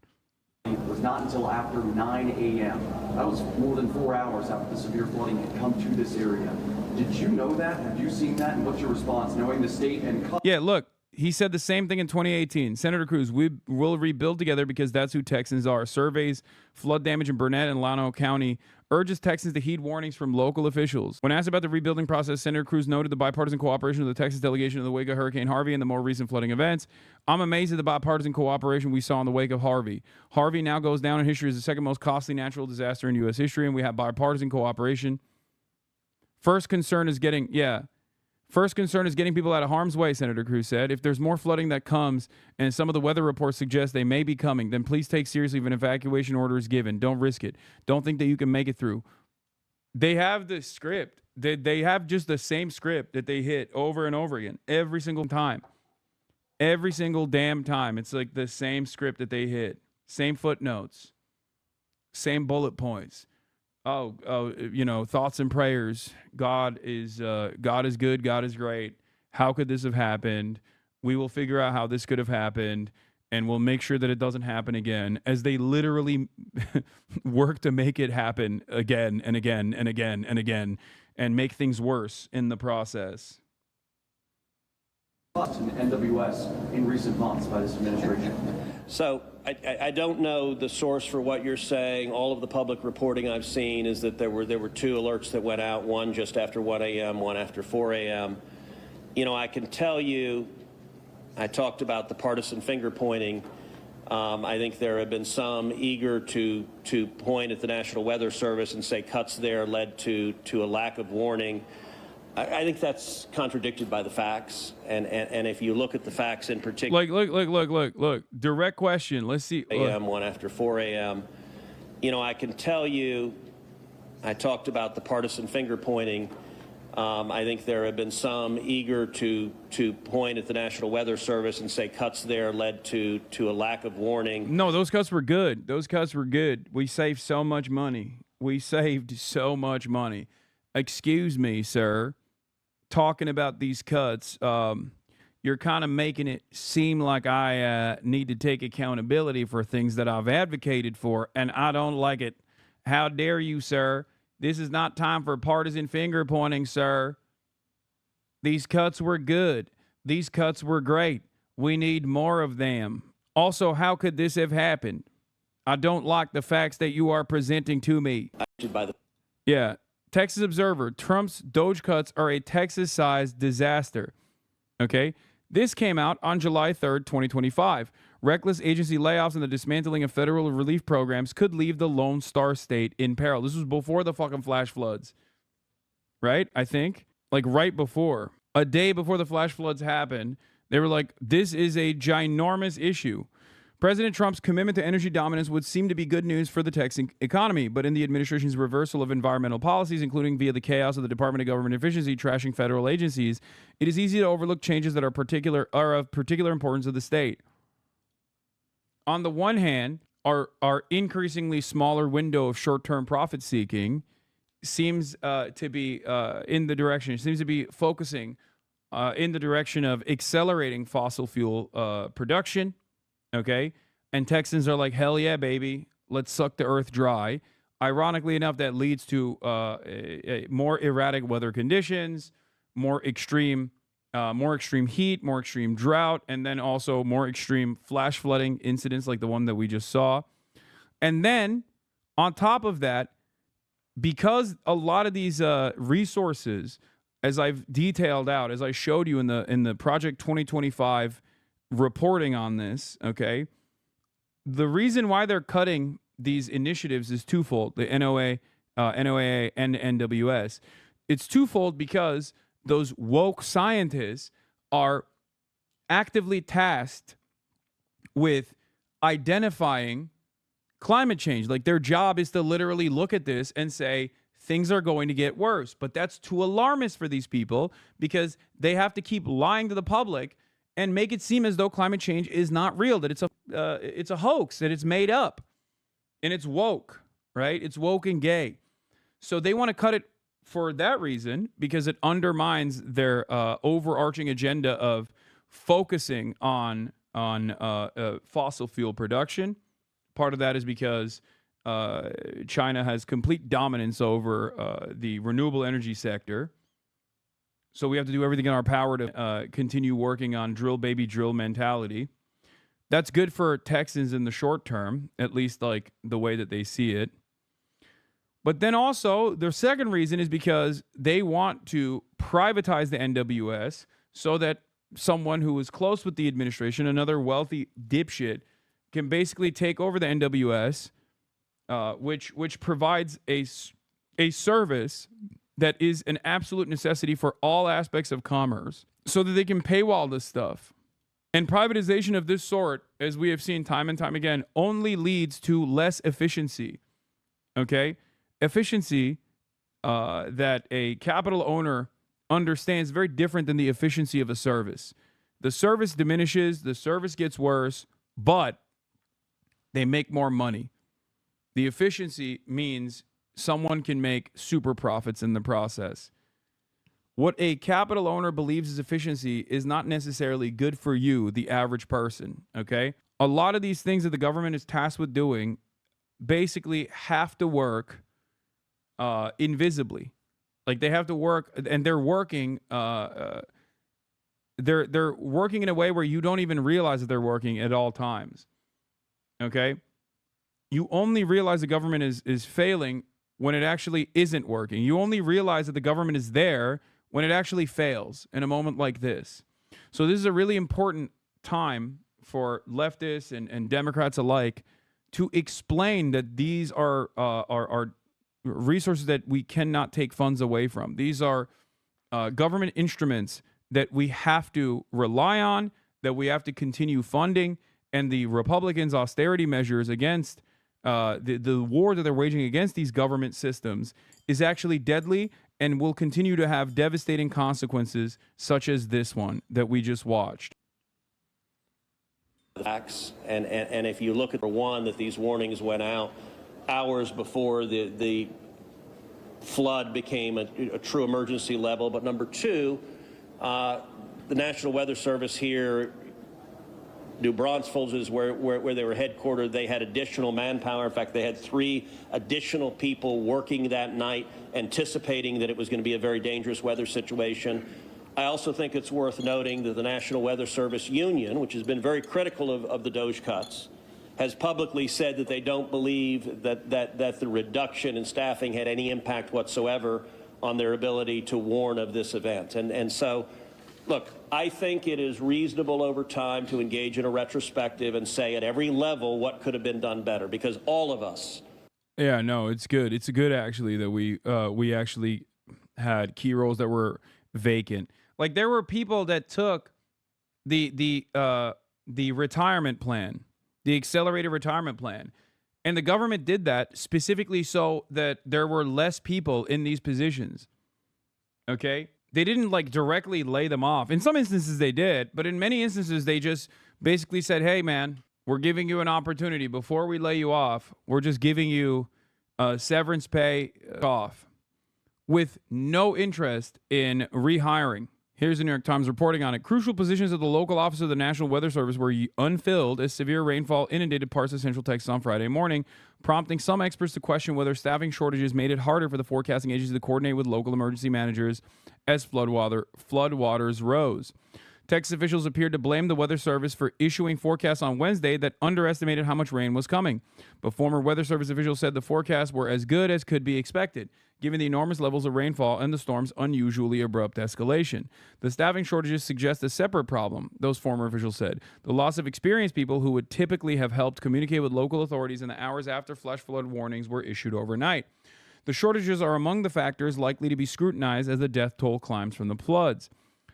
It was not until after 9 a.m. That was more than 4 hours after the severe flooding had come to this area. Did you know that? Have you seen that? And what's your response, knowing the state and... Yeah, look, he said the same thing in 2018. Senator Cruz, we will rebuild together because that's who Texans are. Surveys, flood damage in Burnett and Llano County urges Texans to heed warnings from local officials. When asked about the rebuilding process, Senator Cruz noted the bipartisan cooperation of the Texas delegation in the wake of Hurricane Harvey and the more recent flooding events. I'm amazed at the bipartisan cooperation we saw in the wake of Harvey. Harvey now goes down in history as the second most costly natural disaster in U.S. history, and we have bipartisan cooperation. First concern is getting people out of harm's way, Senator Cruz said. If there's more flooding that comes, and some of the weather reports suggest they may be coming, then please take seriously if an evacuation order is given. Don't risk it. Don't think that you can make it through. They have the script. They have just the same script that they hit over and over again, every single time. Every single damn time. It's like the same script that they hit. Same footnotes. Same bullet points. Thoughts and prayers. God is good. God is great. How could this have happened? We will figure out how this could have happened, and we'll make sure that it doesn't happen again, as they literally work to make it happen again and again and again and again, and make things worse in the process. And NWS in recent months by this administration. So I don't know the source for what you're saying. All of the public reporting I've seen is that there were two alerts that went out, one just after 1 a.m., one after 4 a.m. You know, I can tell you, I talked about the partisan finger pointing. I think there have been some eager to point at the National Weather Service and say cuts there led to a lack of warning. I think that's contradicted by the facts, and if you look at the facts in particular, look. Direct question. Let's see. A.m. one after 4 a.m. You know, I can tell you, I talked about the partisan finger pointing. I think there have been some eager to point at the National Weather Service and say cuts there led to a lack of warning. No, those cuts were good. Those cuts were good. We saved so much money. Excuse me, sir. Talking about these cuts, you're kind of making it seem like I need to take accountability for things that I've advocated for, and I don't like it. How dare you, sir? This is not time for partisan finger pointing, sir. These cuts were good. These cuts were great. We need more of them. Also, how could this have happened? I don't like the facts that you are presenting to me. Yeah. Texas Observer, Trump's Doge cuts are a Texas-sized disaster. Okay? This came out on July 3rd, 2025. Reckless agency layoffs and the dismantling of federal relief programs could leave the Lone Star State in peril. This was before the fucking flash floods. Right? I think. Like right before. A day before the flash floods happened, they were like, this is a ginormous issue. President Trump's commitment to energy dominance would seem to be good news for the Texan economy, but in the administration's reversal of environmental policies, including via the chaos of the Department of Government Efficiency trashing federal agencies, it is easy to overlook changes that are of particular importance to the state. On the one hand, our increasingly smaller window of short-term profit seeking seems to be in the direction, it seems to be focusing in the direction of accelerating fossil fuel production. Okay. And Texans are like, hell yeah, baby. Let's suck the earth dry. Ironically enough, that leads to more erratic weather conditions, more extreme heat, more extreme drought, and then also more extreme flash flooding incidents like the one that we just saw. And then on top of that, because a lot of these resources, as I've detailed out, as I showed you in the Project 2025 reporting on this, okay, the reason why they're cutting these initiatives is twofold, the NOAA and NWS. It's twofold because those woke scientists are actively tasked with identifying climate change. Like their job is to literally look at this and say, things are going to get worse. But that's too alarmist for these people because they have to keep lying to the public and make it seem as though climate change is not real, that it's a hoax, that it's made up, and it's woke, right? It's woke and gay. So they want to cut it for that reason because it undermines their overarching agenda of focusing on fossil fuel production. Part of that is because China has complete dominance over the renewable energy sector. So we have to do everything in our power to continue working on drill, baby, drill mentality. That's good for Texans in the short term, at least like the way that they see it. But then also, their second reason is because they want to privatize the NWS so that someone who is close with the administration, another wealthy dipshit, can basically take over the NWS, which provides a service that is an absolute necessity for all aspects of commerce so that they can paywall this stuff. And privatization of this sort, as we have seen time and time again, only leads to less efficiency. Okay? Efficiency that a capital owner understands very different than the efficiency of a service. The service diminishes, the service gets worse, but they make more money. The efficiency means someone can make super profits in the process. What a capital owner believes is efficiency is not necessarily good for you, the average person, okay? A lot of these things that the government is tasked with doing basically have to work invisibly. Like they have to work, and they're working they're working in a way where you don't even realize that they're working at all times. Okay? You only realize the government is failing when it actually isn't working. You only realize that the government is there when it actually fails in a moment like this. So this is a really important time for leftists and Democrats alike to explain that these are resources that we cannot take funds away from. These are government instruments that we have to rely on, that we have to continue funding, and the Republicans' austerity measures against the war that they're waging against these government systems is actually deadly and will continue to have devastating consequences, such as this one that we just watched. And if you look at, for one, that these warnings went out hours before the flood became a true emergency level. But number two, the National Weather Service here, New Braunfels is where they were headquartered. They had additional manpower. In fact, they had 3 additional people working that night, anticipating that it was going to be a very dangerous weather situation. I also think it's worth noting that the National Weather Service Union, which has been very critical of the DOGE cuts, has publicly said that they don't believe that the reduction in staffing had any impact whatsoever on their ability to warn of this event. And so, look, I think it is reasonable over time to engage in a retrospective and say at every level what could have been done better, because all of us. Yeah, no, it's good. It's good actually that we actually had key roles that were vacant. Like there were people that took the retirement plan, the accelerated retirement plan, and the government did that specifically so that there were less people in these positions. Okay? They didn't like directly lay them off. In some instances they did, but in many instances they just basically said, "Hey man, we're giving you an opportunity before we lay you off. We're just giving you severance pay off with no interest in rehiring." Here's the New York Times reporting on it. Crucial positions at the local office of the National Weather Service were unfilled as severe rainfall inundated parts of central Texas on Friday morning, prompting some experts to question whether staffing shortages made it harder for the forecasting agency to coordinate with local emergency managers as floodwaters rose. Texas officials appeared to blame the Weather Service for issuing forecasts on Wednesday that underestimated how much rain was coming. But former Weather Service officials said the forecasts were as good as could be expected, given the enormous levels of rainfall and the storm's unusually abrupt escalation. The staffing shortages suggest a separate problem, those former officials said. The loss of experienced people who would typically have helped communicate with local authorities in the hours after flash flood warnings were issued overnight. The shortages are among the factors likely to be scrutinized as the death toll climbs from the floods.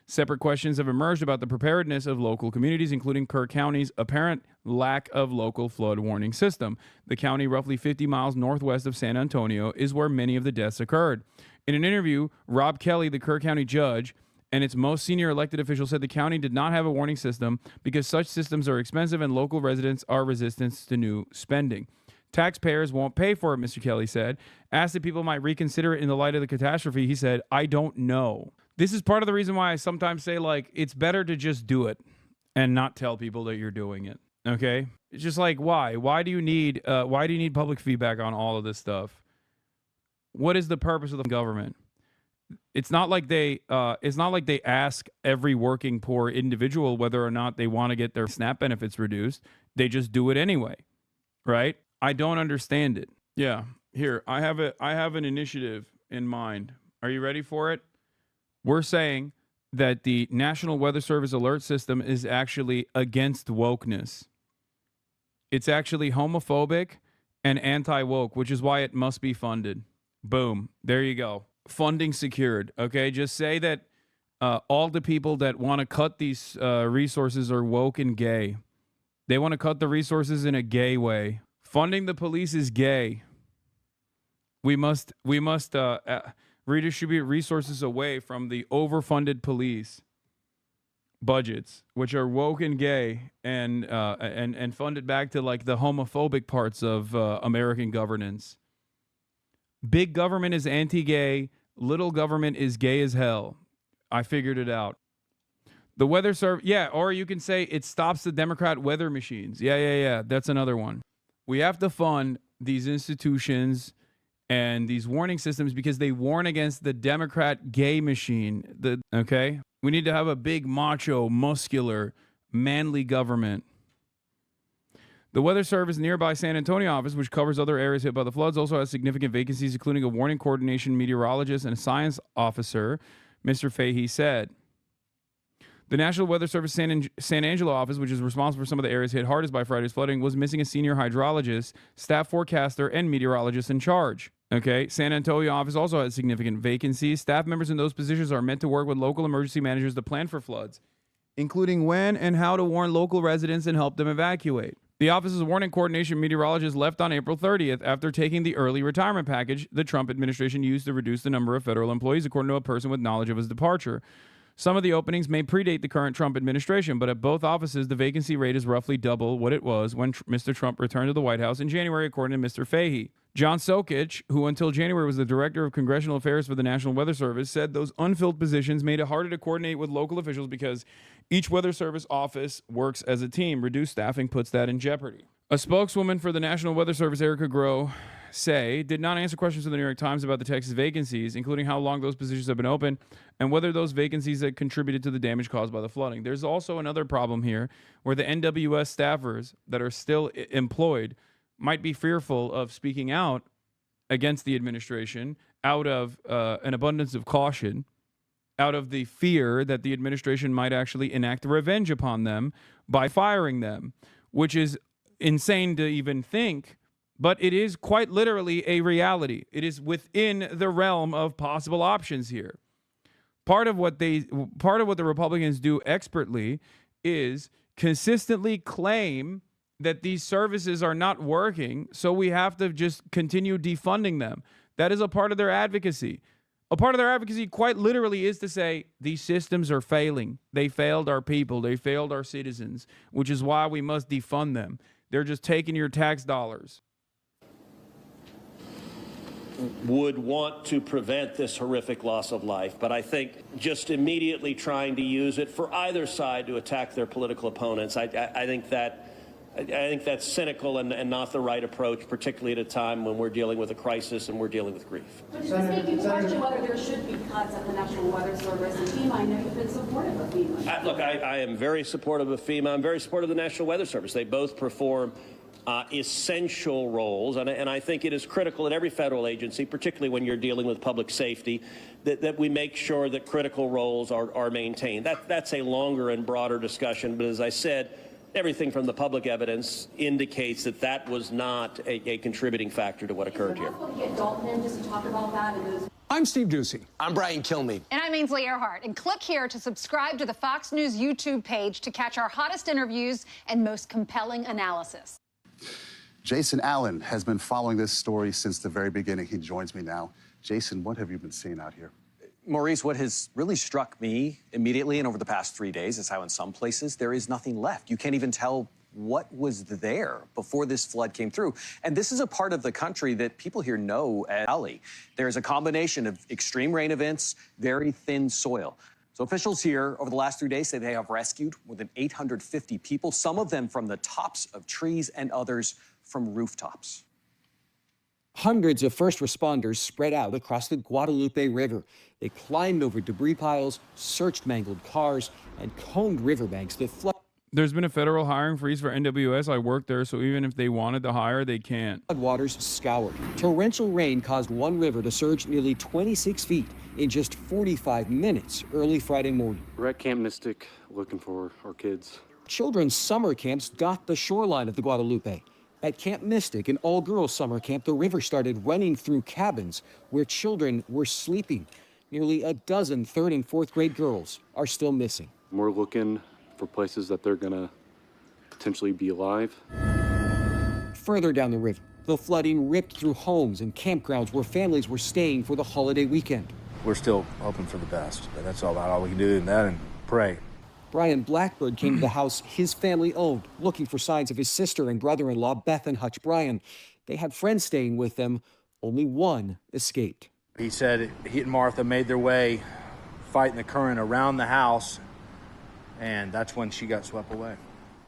Separate questions have emerged about the preparedness of local communities, including Kerr County's apparent lack of local flood warning system. The county, roughly 50 miles northwest of San Antonio, is where many of the deaths occurred. In an interview, Rob Kelly, the Kerr County judge, and its most senior elected official said the county did not have a warning system because such systems are expensive and local residents are resistant to new spending. Taxpayers won't pay for it, Mr. Kelly said. Asked if people might reconsider it in the light of the catastrophe, he said, "I don't know." This is part of the reason why I sometimes say, like, it's better to just do it and not tell people that you're doing it. Okay? It's just like, why? Why do you need public feedback on all of this stuff? What is the purpose of the government? It's not like they ask every working poor individual whether or not they want to get their SNAP benefits reduced. They just do it anyway. Right? I don't understand it. Yeah. Here, I have an initiative in mind. Are you ready for it? We're saying that the National Weather Service alert system is actually against wokeness. It's actually homophobic and anti-woke, which is why it must be funded. Boom. There you go. Funding secured. Okay, just say that all the people that want to cut these resources are woke and gay. They want to cut the resources in a gay way. Funding the police is gay. We must redistribute resources away from the overfunded police budgets, which are woke and gay, and fund it back to like the homophobic parts of American governance. Big government is anti-gay. Little government is gay as hell. I figured it out. The weather service, yeah, or you can say it stops the Democrat weather machines. Yeah. That's another one. We have to fund these institutions and these warning systems because they warn against the Democrat gay machine. Okay? We need to have a big, macho, muscular, manly government. The Weather Service nearby San Antonio office, which covers other areas hit by the floods, also has significant vacancies, including a warning coordination meteorologist and a science officer, Mr. Fahey said. The National Weather Service San Angelo office, which is responsible for some of the areas hit hardest by Friday's flooding, was missing a senior hydrologist, staff forecaster, and meteorologist in charge. Okay, San Antonio office also has significant vacancies. Staff members in those positions are meant to work with local emergency managers to plan for floods, including when and how to warn local residents and help them evacuate. The office's warning coordination meteorologist left on April 30th after taking the early retirement package the Trump administration used to reduce the number of federal employees, according to a person with knowledge of his departure. Some of the openings may predate the current Trump administration, but at both offices, the vacancy rate is roughly double what it was when Mr. Trump returned to the White House in January, according to Mr. Fahey. John Sokich, who until January was the director of congressional affairs for the National Weather Service, said those unfilled positions made it harder to coordinate with local officials because each Weather Service office works as a team. Reduced staffing puts that in jeopardy. A spokeswoman for the National Weather Service, Erica Groh, did not answer questions to the New York Times about the Texas vacancies, including how long those positions have been open and whether those vacancies had contributed to the damage caused by the flooding. There's also another problem here where the NWS staffers that are still employed might be fearful of speaking out against the administration out of an abundance of caution, out of the fear that the administration might actually enact revenge upon them by firing them, which is insane to even think. But it is quite literally a reality. It is within the realm of possible options here. Part of what the Republicans do expertly is consistently claim that these services are not working, so we have to just continue defunding them. That is a part of their advocacy. A part of their advocacy quite literally is to say these systems are failing. They failed our people. They failed our citizens, which is why we must defund them. They're just taking your tax dollars. Would want to prevent this horrific loss of life, but I think just immediately trying to use it for either side to attack their political opponents, I think that's cynical and not the right approach, particularly at a time when we're dealing with a crisis and we're dealing with grief. But does this make you question whether there should be cuts at the National Weather Service and FEMA? I know you've been supportive of FEMA. Look, I am very supportive of FEMA. I'm very supportive of the National Weather Service. They both perform essential roles, and I think it is critical in every federal agency, particularly when you're dealing with public safety, that we make sure that critical roles are maintained. That's a longer and broader discussion, but as I said, everything from the public evidence indicates that was not a contributing factor to what occurred here. Get Dalton in just to talk about that. I'm Steve Ducey. I'm Brian Kilmeade. And I'm Ainsley Earhart. And click here to subscribe to the Fox News YouTube page to catch our hottest interviews and most compelling analysis. Jason Allen has been following this story since the very beginning. He joins me now. Jason, what have you been seeing out here? Maurice, what has really struck me immediately and over the past 3 days is how in some places there is nothing left. You can't even tell what was there before this flood came through. And this is a part of the country that people here know as valley. There's a combination of extreme rain events, very thin soil. So officials here over the last 3 days say they have rescued more than 850 people, some of them from the tops of trees and others from rooftops. Hundreds of first responders spread out across the Guadalupe River. They climbed over debris piles, searched mangled cars, and combed riverbanks that flood. There's been a federal hiring freeze for NWS. I work there, so even if they wanted to hire, they can't. Floodwaters scoured. Torrential rain caused one river to surge nearly 26 feet in just 45 minutes early Friday morning. We're at Camp Mystic looking for our kids. Children's summer camps dot the shoreline of the Guadalupe. At Camp Mystic, an all-girls summer camp, the river started running through cabins where children were sleeping. Nearly a dozen 3rd and 4th grade girls are still missing. We're looking for places that they're gonna potentially be alive. Further down the river, the flooding ripped through homes and campgrounds where families were staying for the holiday weekend. We're still hoping for the best, but that's all we can do in that and pray. Brian Blackbird came to the house his family owned, looking for signs of his sister and brother-in-law, Beth and Hutch Bryan. They had friends staying with them. Only one escaped. He said he and Martha made their way, fighting the current around the house, and that's when she got swept away.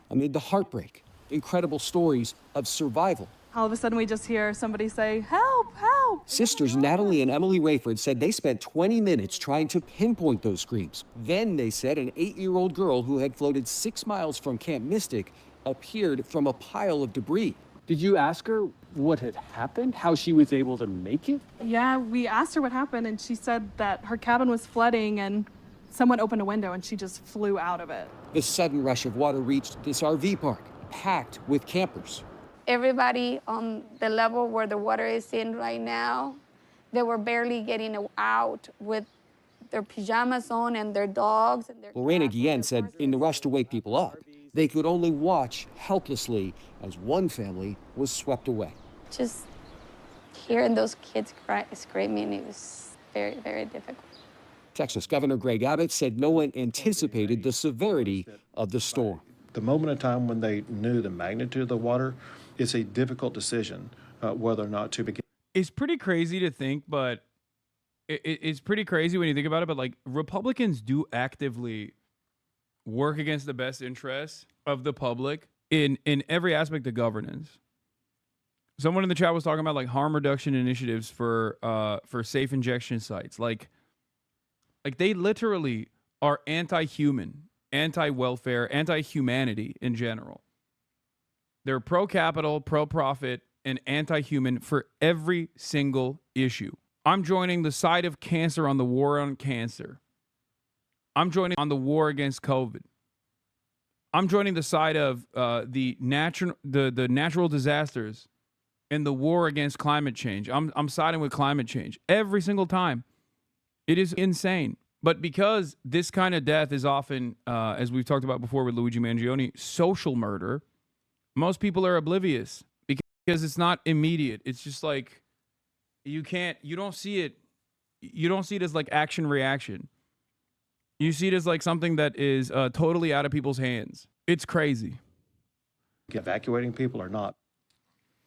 Amid the heartbreak, incredible stories of survival. All of a sudden, we just hear somebody say, "Help, help!" Sisters Natalie and Emily Rayford said they spent 20 minutes trying to pinpoint those screams. Then they said an 8-year-old girl who had floated 6 miles from Camp Mystic appeared from a pile of debris. Did you ask her what had happened? How she was able to make it? Yeah, we asked her what happened, and she said that her cabin was flooding and someone opened a window and she just flew out of it. The sudden rush of water reached this RV park, packed with campers. Everybody on the level where the water is in right now, they were barely getting out with their pajamas on and their dogs. And their Lorena Guillen said in the rush to wake people up, they could only watch helplessly as one family was swept away. Just hearing those kids screaming, it was very, very difficult. Texas Governor Greg Abbott said no one anticipated the severity of the storm. The moment in time when they knew the magnitude of the water, it's a difficult decision whether or not to begin. It's pretty crazy to think, but it's pretty crazy when you think about it. But like, Republicans do actively work against the best interests of the public in every aspect of governance. Someone in the chat was talking about like harm reduction initiatives for safe injection sites. Like they literally are anti-human, anti-welfare, anti-humanity in general. They're pro-capital, pro-profit, and anti-human for every single issue. I'm joining the side of cancer on the war on cancer. I'm joining on the war against COVID. I'm joining the side of the natural disasters and the war against climate change. I'm siding with climate change every single time. It is insane. But because this kind of death is often, as we've talked about before with Luigi Mangione, social murder, most people are oblivious because it's not immediate. It's just like you don't see it as like action reaction. You see it as like something that is totally out of people's hands. It's crazy. Evacuating people or not.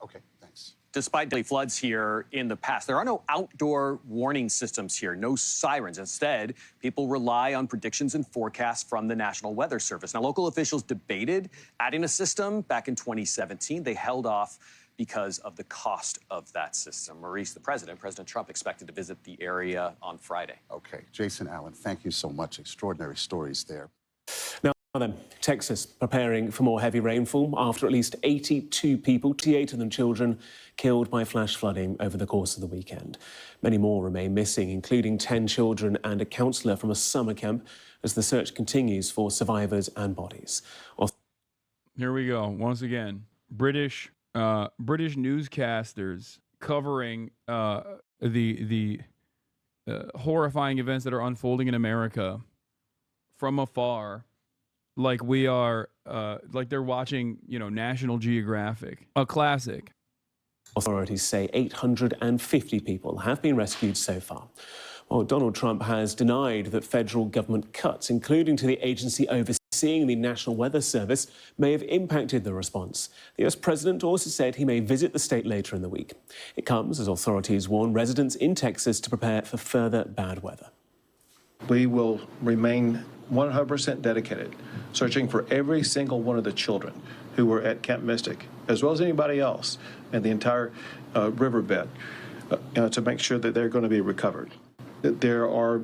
Okay, thanks. Despite deadly floods here in the past, there are no outdoor warning systems here, no sirens. Instead, people rely on predictions and forecasts from the National Weather Service. Now, local officials debated adding a system back in 2017. They held off because of the cost of that system. Maurice, President Trump expected to visit the area on Friday. Okay, Jason Allen, thank you so much. Extraordinary stories there. Now then, Texas preparing for more heavy rainfall after at least 82 people, 28 of them children, killed by flash flooding over the course of the weekend. Many more remain missing, including 10 children and a counsellor from a summer camp, as the search continues for survivors and bodies. Here we go. Once again, British newscasters covering the horrifying events that are unfolding in America from afar, like we are, like they're watching, National Geographic, a classic. Authorities say 850 people have been rescued so far. Well, Donald Trump has denied that federal government cuts, including to the agency overseeing the National Weather Service, may have impacted the response. The US president also said he may visit the state later in the week. It comes as authorities warn residents in Texas to prepare for further bad weather. We will remain 100% dedicated, searching for every single one of the children who were at Camp Mystic, as well as anybody else in the entire riverbed, to make sure that they're going to be recovered. There are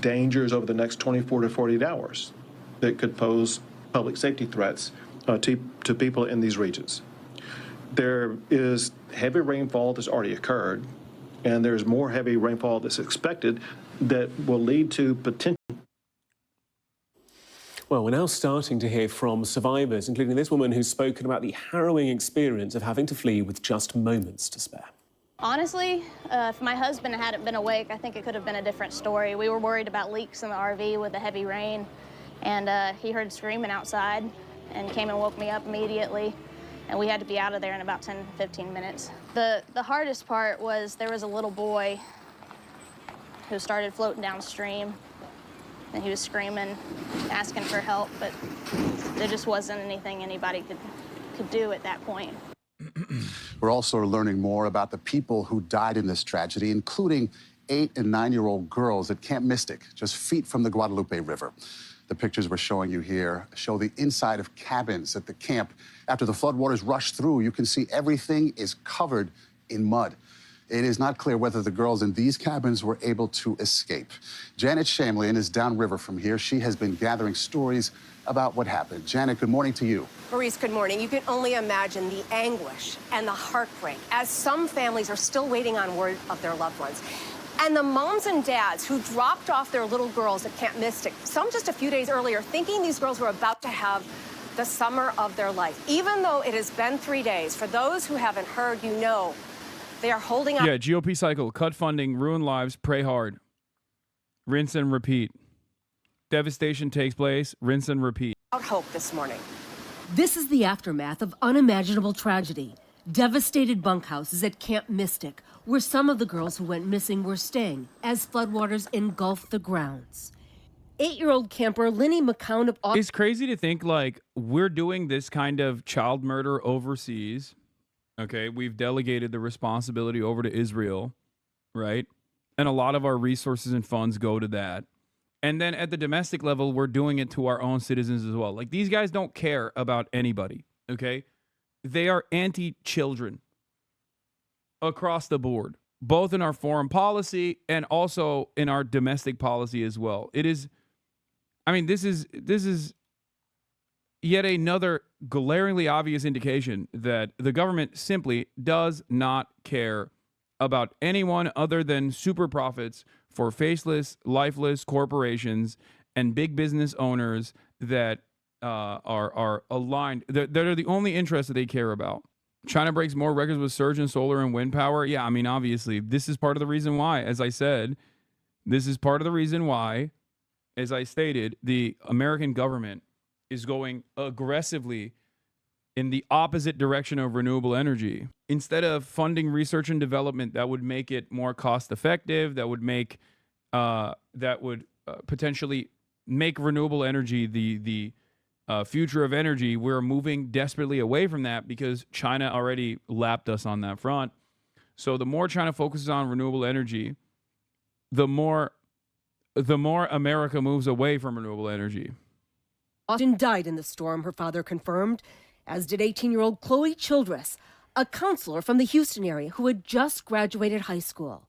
dangers over the next 24 to 48 hours that could pose public safety threats to people in these regions. There is heavy rainfall that's already occurred, and there's more heavy rainfall that's expected that will lead to potential. Well, we're now starting to hear from survivors, including this woman who's spoken about the harrowing experience of having to flee with just moments to spare. Honestly, if my husband hadn't been awake, I think it could have been a different story. We were worried about leaks in the RV with the heavy rain, and he heard screaming outside and came and woke me up immediately, and we had to be out of there in about 10, 15 minutes. The hardest part was there was a little boy who started floating downstream, and he was screaming, asking for help, but there just wasn't anything anybody could do at that point. We're also learning more about the people who died in this tragedy, including 8- and 9-year-old girls at Camp Mystic, just feet from the Guadalupe River. The pictures we're showing you here show the inside of cabins at the camp. After the floodwaters rushed through, you can see everything is covered in mud. It is not clear whether the girls in these cabins were able to escape. Janet Shamlian is downriver from here. She has been gathering stories about what happened. Janet, good morning to you. Maurice, good morning. You can only imagine the anguish and the heartbreak as some families are still waiting on word of their loved ones. And the moms and dads who dropped off their little girls at Camp Mystic, some just a few days earlier, thinking these girls were about to have the summer of their life. Even though it has been 3 days, for those who haven't heard, you know, they are holding on. Yeah, GOP cycle. Cut funding, ruin lives, pray hard. Rinse and repeat. Devastation takes place, rinse and repeat. Out hope this morning. This is the aftermath of unimaginable tragedy. Devastated bunkhouses at Camp Mystic, where some of the girls who went missing were staying as floodwaters engulfed the grounds. 8-year-old camper Linny McCown of... It's crazy to think, like, we're doing this kind of child murder overseas. Okay, we've delegated the responsibility over to Israel, right? And a lot of our resources and funds go to that. And then at the domestic level, we're doing it to our own citizens as well. Like, these guys don't care about anybody, okay? They are anti-children across the board, both in our foreign policy and also in our domestic policy as well. It is, I mean, this is yet another glaringly obvious indication that the government simply does not care about anyone other than super profits for faceless, lifeless corporations and big business owners that are aligned, that are the only interests that they care about. China breaks more records with surge in solar and wind power. Yeah, I mean, obviously, this is part of the reason why, as I said, this is part of the reason why, as I stated, the American government is going aggressively in the opposite direction of renewable energy. Instead of funding research and development that would make it more cost effective, that would make potentially make renewable energy the future of energy, we're moving desperately away from that because China already lapped us on that front. So the more China focuses on renewable energy, the more America moves away from renewable energy. Austin died in the storm, her father confirmed, as did 18-year-old Chloe Childress, a counselor from the Houston area who had just graduated high school,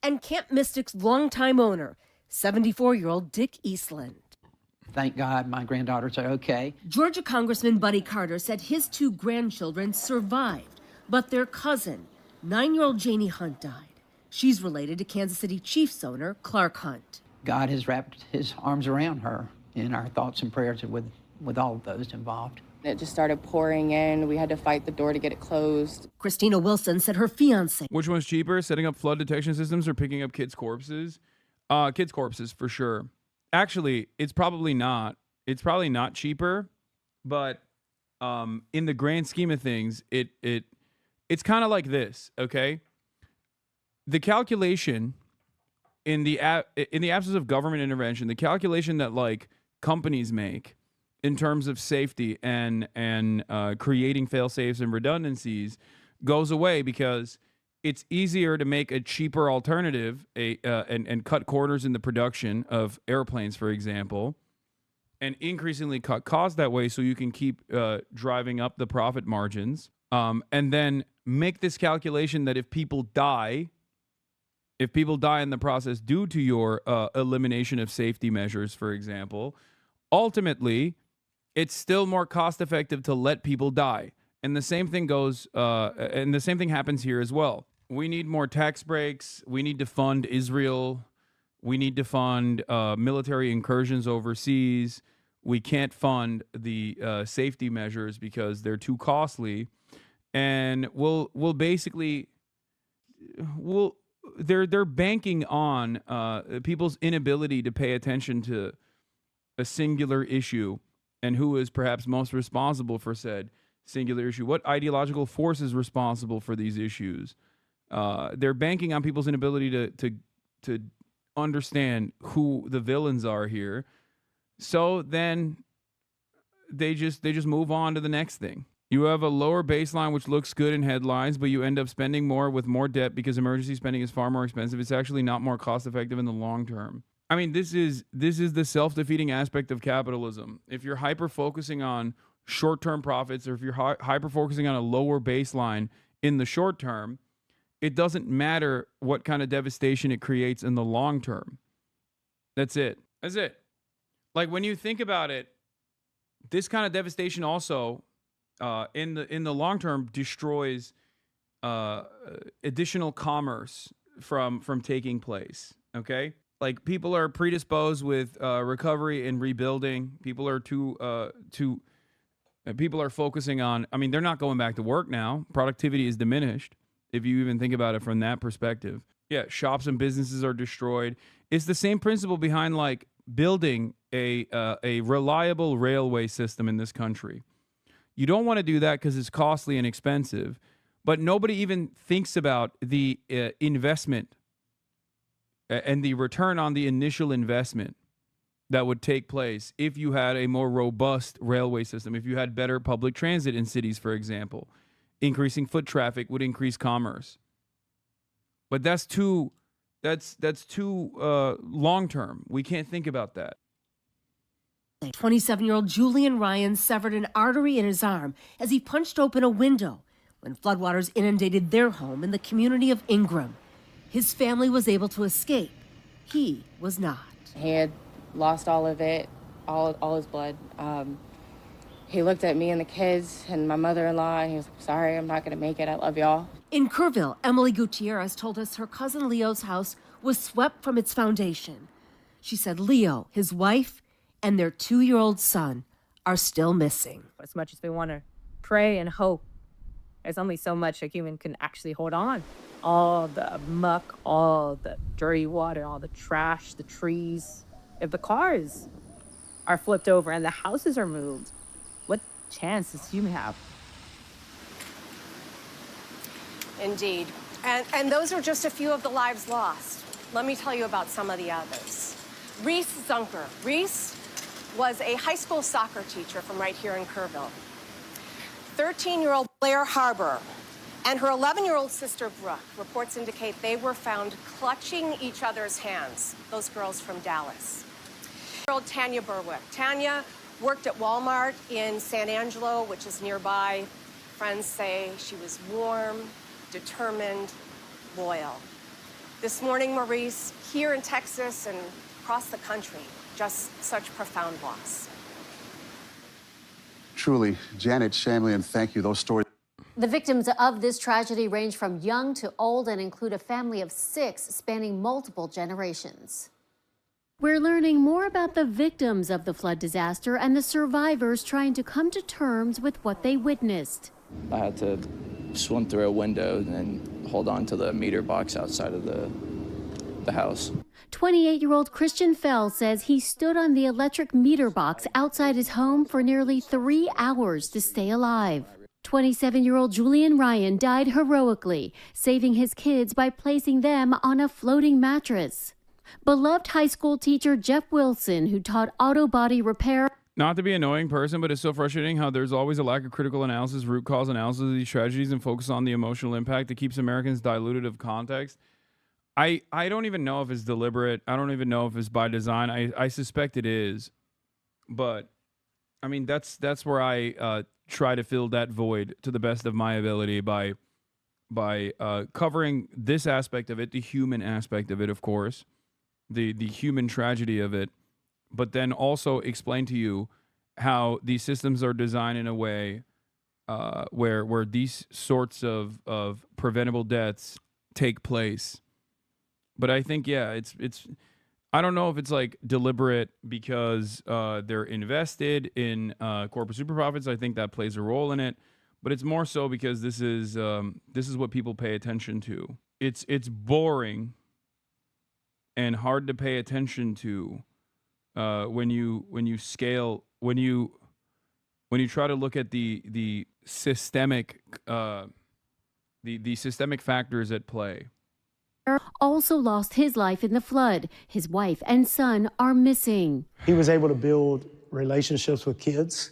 and Camp Mystic's longtime owner, 74-year-old Dick Eastland. Thank God my granddaughters are okay. Georgia Congressman Buddy Carter said his 2 grandchildren survived, but their cousin, 9-year-old Janie Hunt, died. She's related to Kansas City Chiefs owner Clark Hunt. God has wrapped his arms around her, and our thoughts and prayers are with all of those involved. It just started pouring in. We had to fight the door to get it closed. Christina Wilson said her fiance. Which one's cheaper, setting up flood detection systems or picking up kids' corpses? Kids' corpses, for sure. Actually, it's probably not. It's probably not cheaper, but in the grand scheme of things, it's kind of like this, okay? The calculation in the absence of government intervention, the calculation that like companies make in terms of safety and creating fail-safes and redundancies goes away because it's easier to make a cheaper alternative and cut corners in the production of airplanes, for example, and increasingly cut costs that way so you can keep driving up the profit margins, and then make this calculation that if people die in the process due to your elimination of safety measures, for example, ultimately, it's still more cost effective to let people die. And the same thing goes, and the same thing happens here as well. We need more tax breaks. We need to fund Israel. We need to fund military incursions overseas. We can't fund the safety measures because they're too costly. And they're banking on people's inability to pay attention to a singular issue and who is perhaps most responsible for said singular issue. What ideological force is responsible for these issues? They're banking on people's inability to understand who the villains are here. So then they just move on to the next thing. You have a lower baseline, which looks good in headlines, but you end up spending more with more debt because emergency spending is far more expensive. It's actually not more cost effective in the long term. I mean, this is the self-defeating aspect of capitalism. If you're hyper-focusing on short-term profits, or if you're hyper-focusing on a lower baseline in the short term, it doesn't matter what kind of devastation it creates in the long term. That's it. That's it. Like, when you think about it, this kind of devastation also, in the long term, destroys additional commerce from taking place. Okay, like people are predisposed with recovery and rebuilding. People are people are focusing on. I mean, they're not going back to work now. Productivity is diminished if you even think about it from that perspective. Yeah, shops and businesses are destroyed. It's the same principle behind like building a reliable railway system in this country. You don't want to do that because it's costly and expensive, but nobody even thinks about the investment and the return on the initial investment that would take place if you had a more robust railway system, if you had better public transit in cities, for example. Increasing foot traffic would increase commerce. But that's too long term. We can't think about that. 27-year-old Julian Ryan severed an artery in his arm as he punched open a window when floodwaters inundated their home in the community of Ingram. His family was able to escape. He was not. He had lost all of it, all his blood. He looked at me and the kids and my mother-in-law, and he was like, sorry, I'm not going to make it. I love y'all. In Kerrville, Emily Gutierrez told us her cousin Leo's house was swept from its foundation. She said Leo, his wife, and their 2-year-old son are still missing. As much as we want to pray and hope, there's only so much a human can actually hold on. All the muck, all the dirty water, all the trash, the trees. If the cars are flipped over and the houses are moved, what chance does human have? Indeed. And those are just a few of the lives lost. Let me tell you about some of the others. Reese Zunker. Reese was a high school soccer teacher from right here in Kerrville. 13-year-old Blair Harbor and her 11-year-old sister Brooke, reports indicate they were found clutching each other's hands, those girls from Dallas. 13-year-old Tanya Berwick. Tanya worked at Walmart in San Angelo, which is nearby. Friends say she was warm, determined, loyal. This morning, Maurice, here in Texas and across the country, just such profound loss. Truly, Janet Shamlian, thank you. Those stories. The victims of this tragedy range from young to old and include a family of 6 spanning multiple generations. We're learning more about the victims of the flood disaster and the survivors trying to come to terms with what they witnessed. I had to swim through a window and hold on to the meter box outside of the house. 28-year-old Christian Fell says he stood on the electric meter box outside his home for nearly 3 hours to stay alive. 27-year-old Julian Ryan died heroically, saving his kids by placing them on a floating mattress. Beloved high school teacher Jeff Wilson, who taught auto body repair. Not to be an annoying person, but it's so frustrating how there's always a lack of critical analysis, root cause analysis of these tragedies, and focus on the emotional impact that keeps Americans diluted of context. I don't even know if it's deliberate. I don't even know if it's by design. I suspect it is. But, I mean, that's where I try to fill that void to the best of my ability by covering this aspect of it, the human aspect of it, of course, the human tragedy of it, but then also explain to you how these systems are designed in a way where these sorts of preventable deaths take place. But I think, yeah, it's I don't know if it's like deliberate because they're invested in corporate super profits. I think that plays a role in it, but it's more so because this is what people pay attention to. It's boring and hard to pay attention to when you try to look at the systemic the systemic factors at play. Also lost his life in the flood. His wife and son are missing. He was able to build relationships with kids,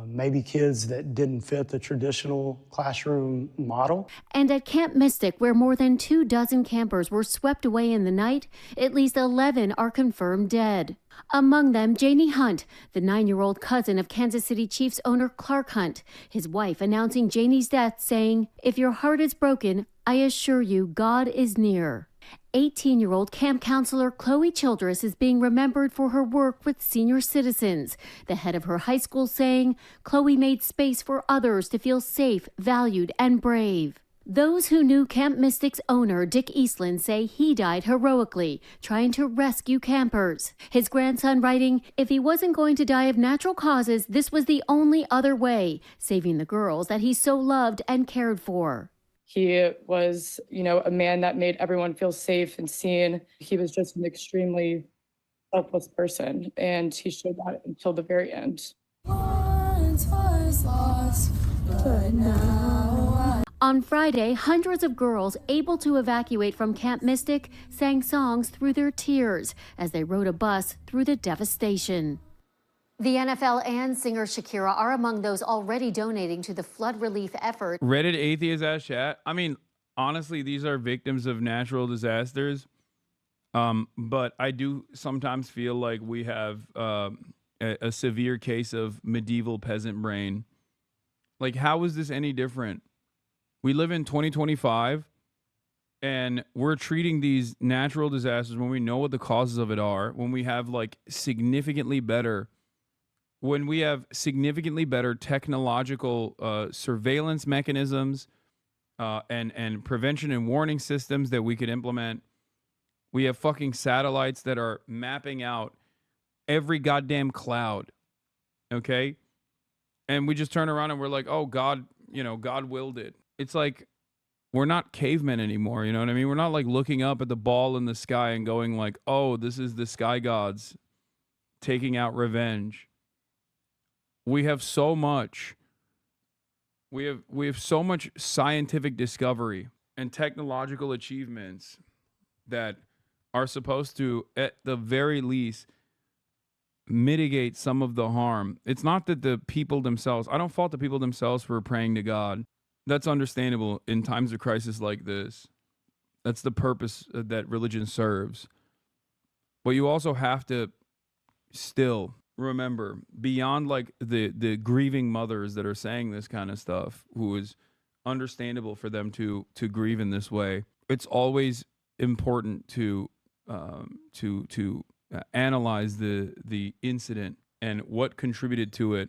maybe kids that didn't fit the traditional classroom model. And at Camp Mystic, where more than 24 campers were swept away in the night, at least 11 are confirmed dead. Among them, Janie Hunt, the 9-year-old cousin of Kansas City Chiefs owner Clark Hunt. His wife announcing Janie's death, saying, "If your heart is broken, I assure you God is near." 18-year-old camp counselor Chloe Childress is being remembered for her work with senior citizens. The head of her high school saying Chloe made space for others to feel safe, valued, and brave. Those who knew Camp Mystic's owner, Dick Eastland, say he died heroically, trying to rescue campers. His grandson writing, if he wasn't going to die of natural causes, this was the only other way, saving the girls that he so loved and cared for. He was, a man that made everyone feel safe and seen. He was just an extremely selfless person, and he showed that until the very end. Once was lost, but now On Friday, hundreds of girls able to evacuate from Camp Mystic sang songs through their tears as they rode a bus through the devastation. The NFL and singer Shakira are among those already donating to the flood relief effort. Reddit atheist ass chat. I mean, honestly, these are victims of natural disasters. But I do sometimes feel like we have a severe case of medieval peasant brain. Like, how is this any different? We live in 2025, and we're treating these natural disasters when we know what the causes of it are, when we have significantly better technological surveillance mechanisms and prevention and warning systems that we could implement. We have fucking satellites that are mapping out every goddamn cloud, okay? And we just turn around and we're like, oh, God, God willed it. It's like we're not cavemen anymore, you know what I mean? We're not looking up at the ball in the sky and going oh, this is the sky gods taking out revenge. We have so much. We have so much scientific discovery and technological achievements that are supposed to, at the very least, mitigate some of the harm. It's not that the people themselves, I don't fault the people themselves for praying to God. That's understandable in times of crisis like this. That's the purpose that religion serves. But you also have to still remember, beyond the grieving mothers that are saying this kind of stuff, who is understandable for them to grieve in this way, it's always important to analyze the incident and what contributed to it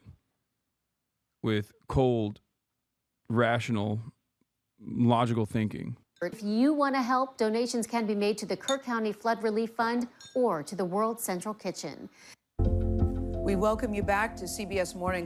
with cold, rational, logical thinking. If you want to help, donations can be made to the Kirk County Flood Relief Fund or to the World Central Kitchen. We welcome you back to CBS Morning.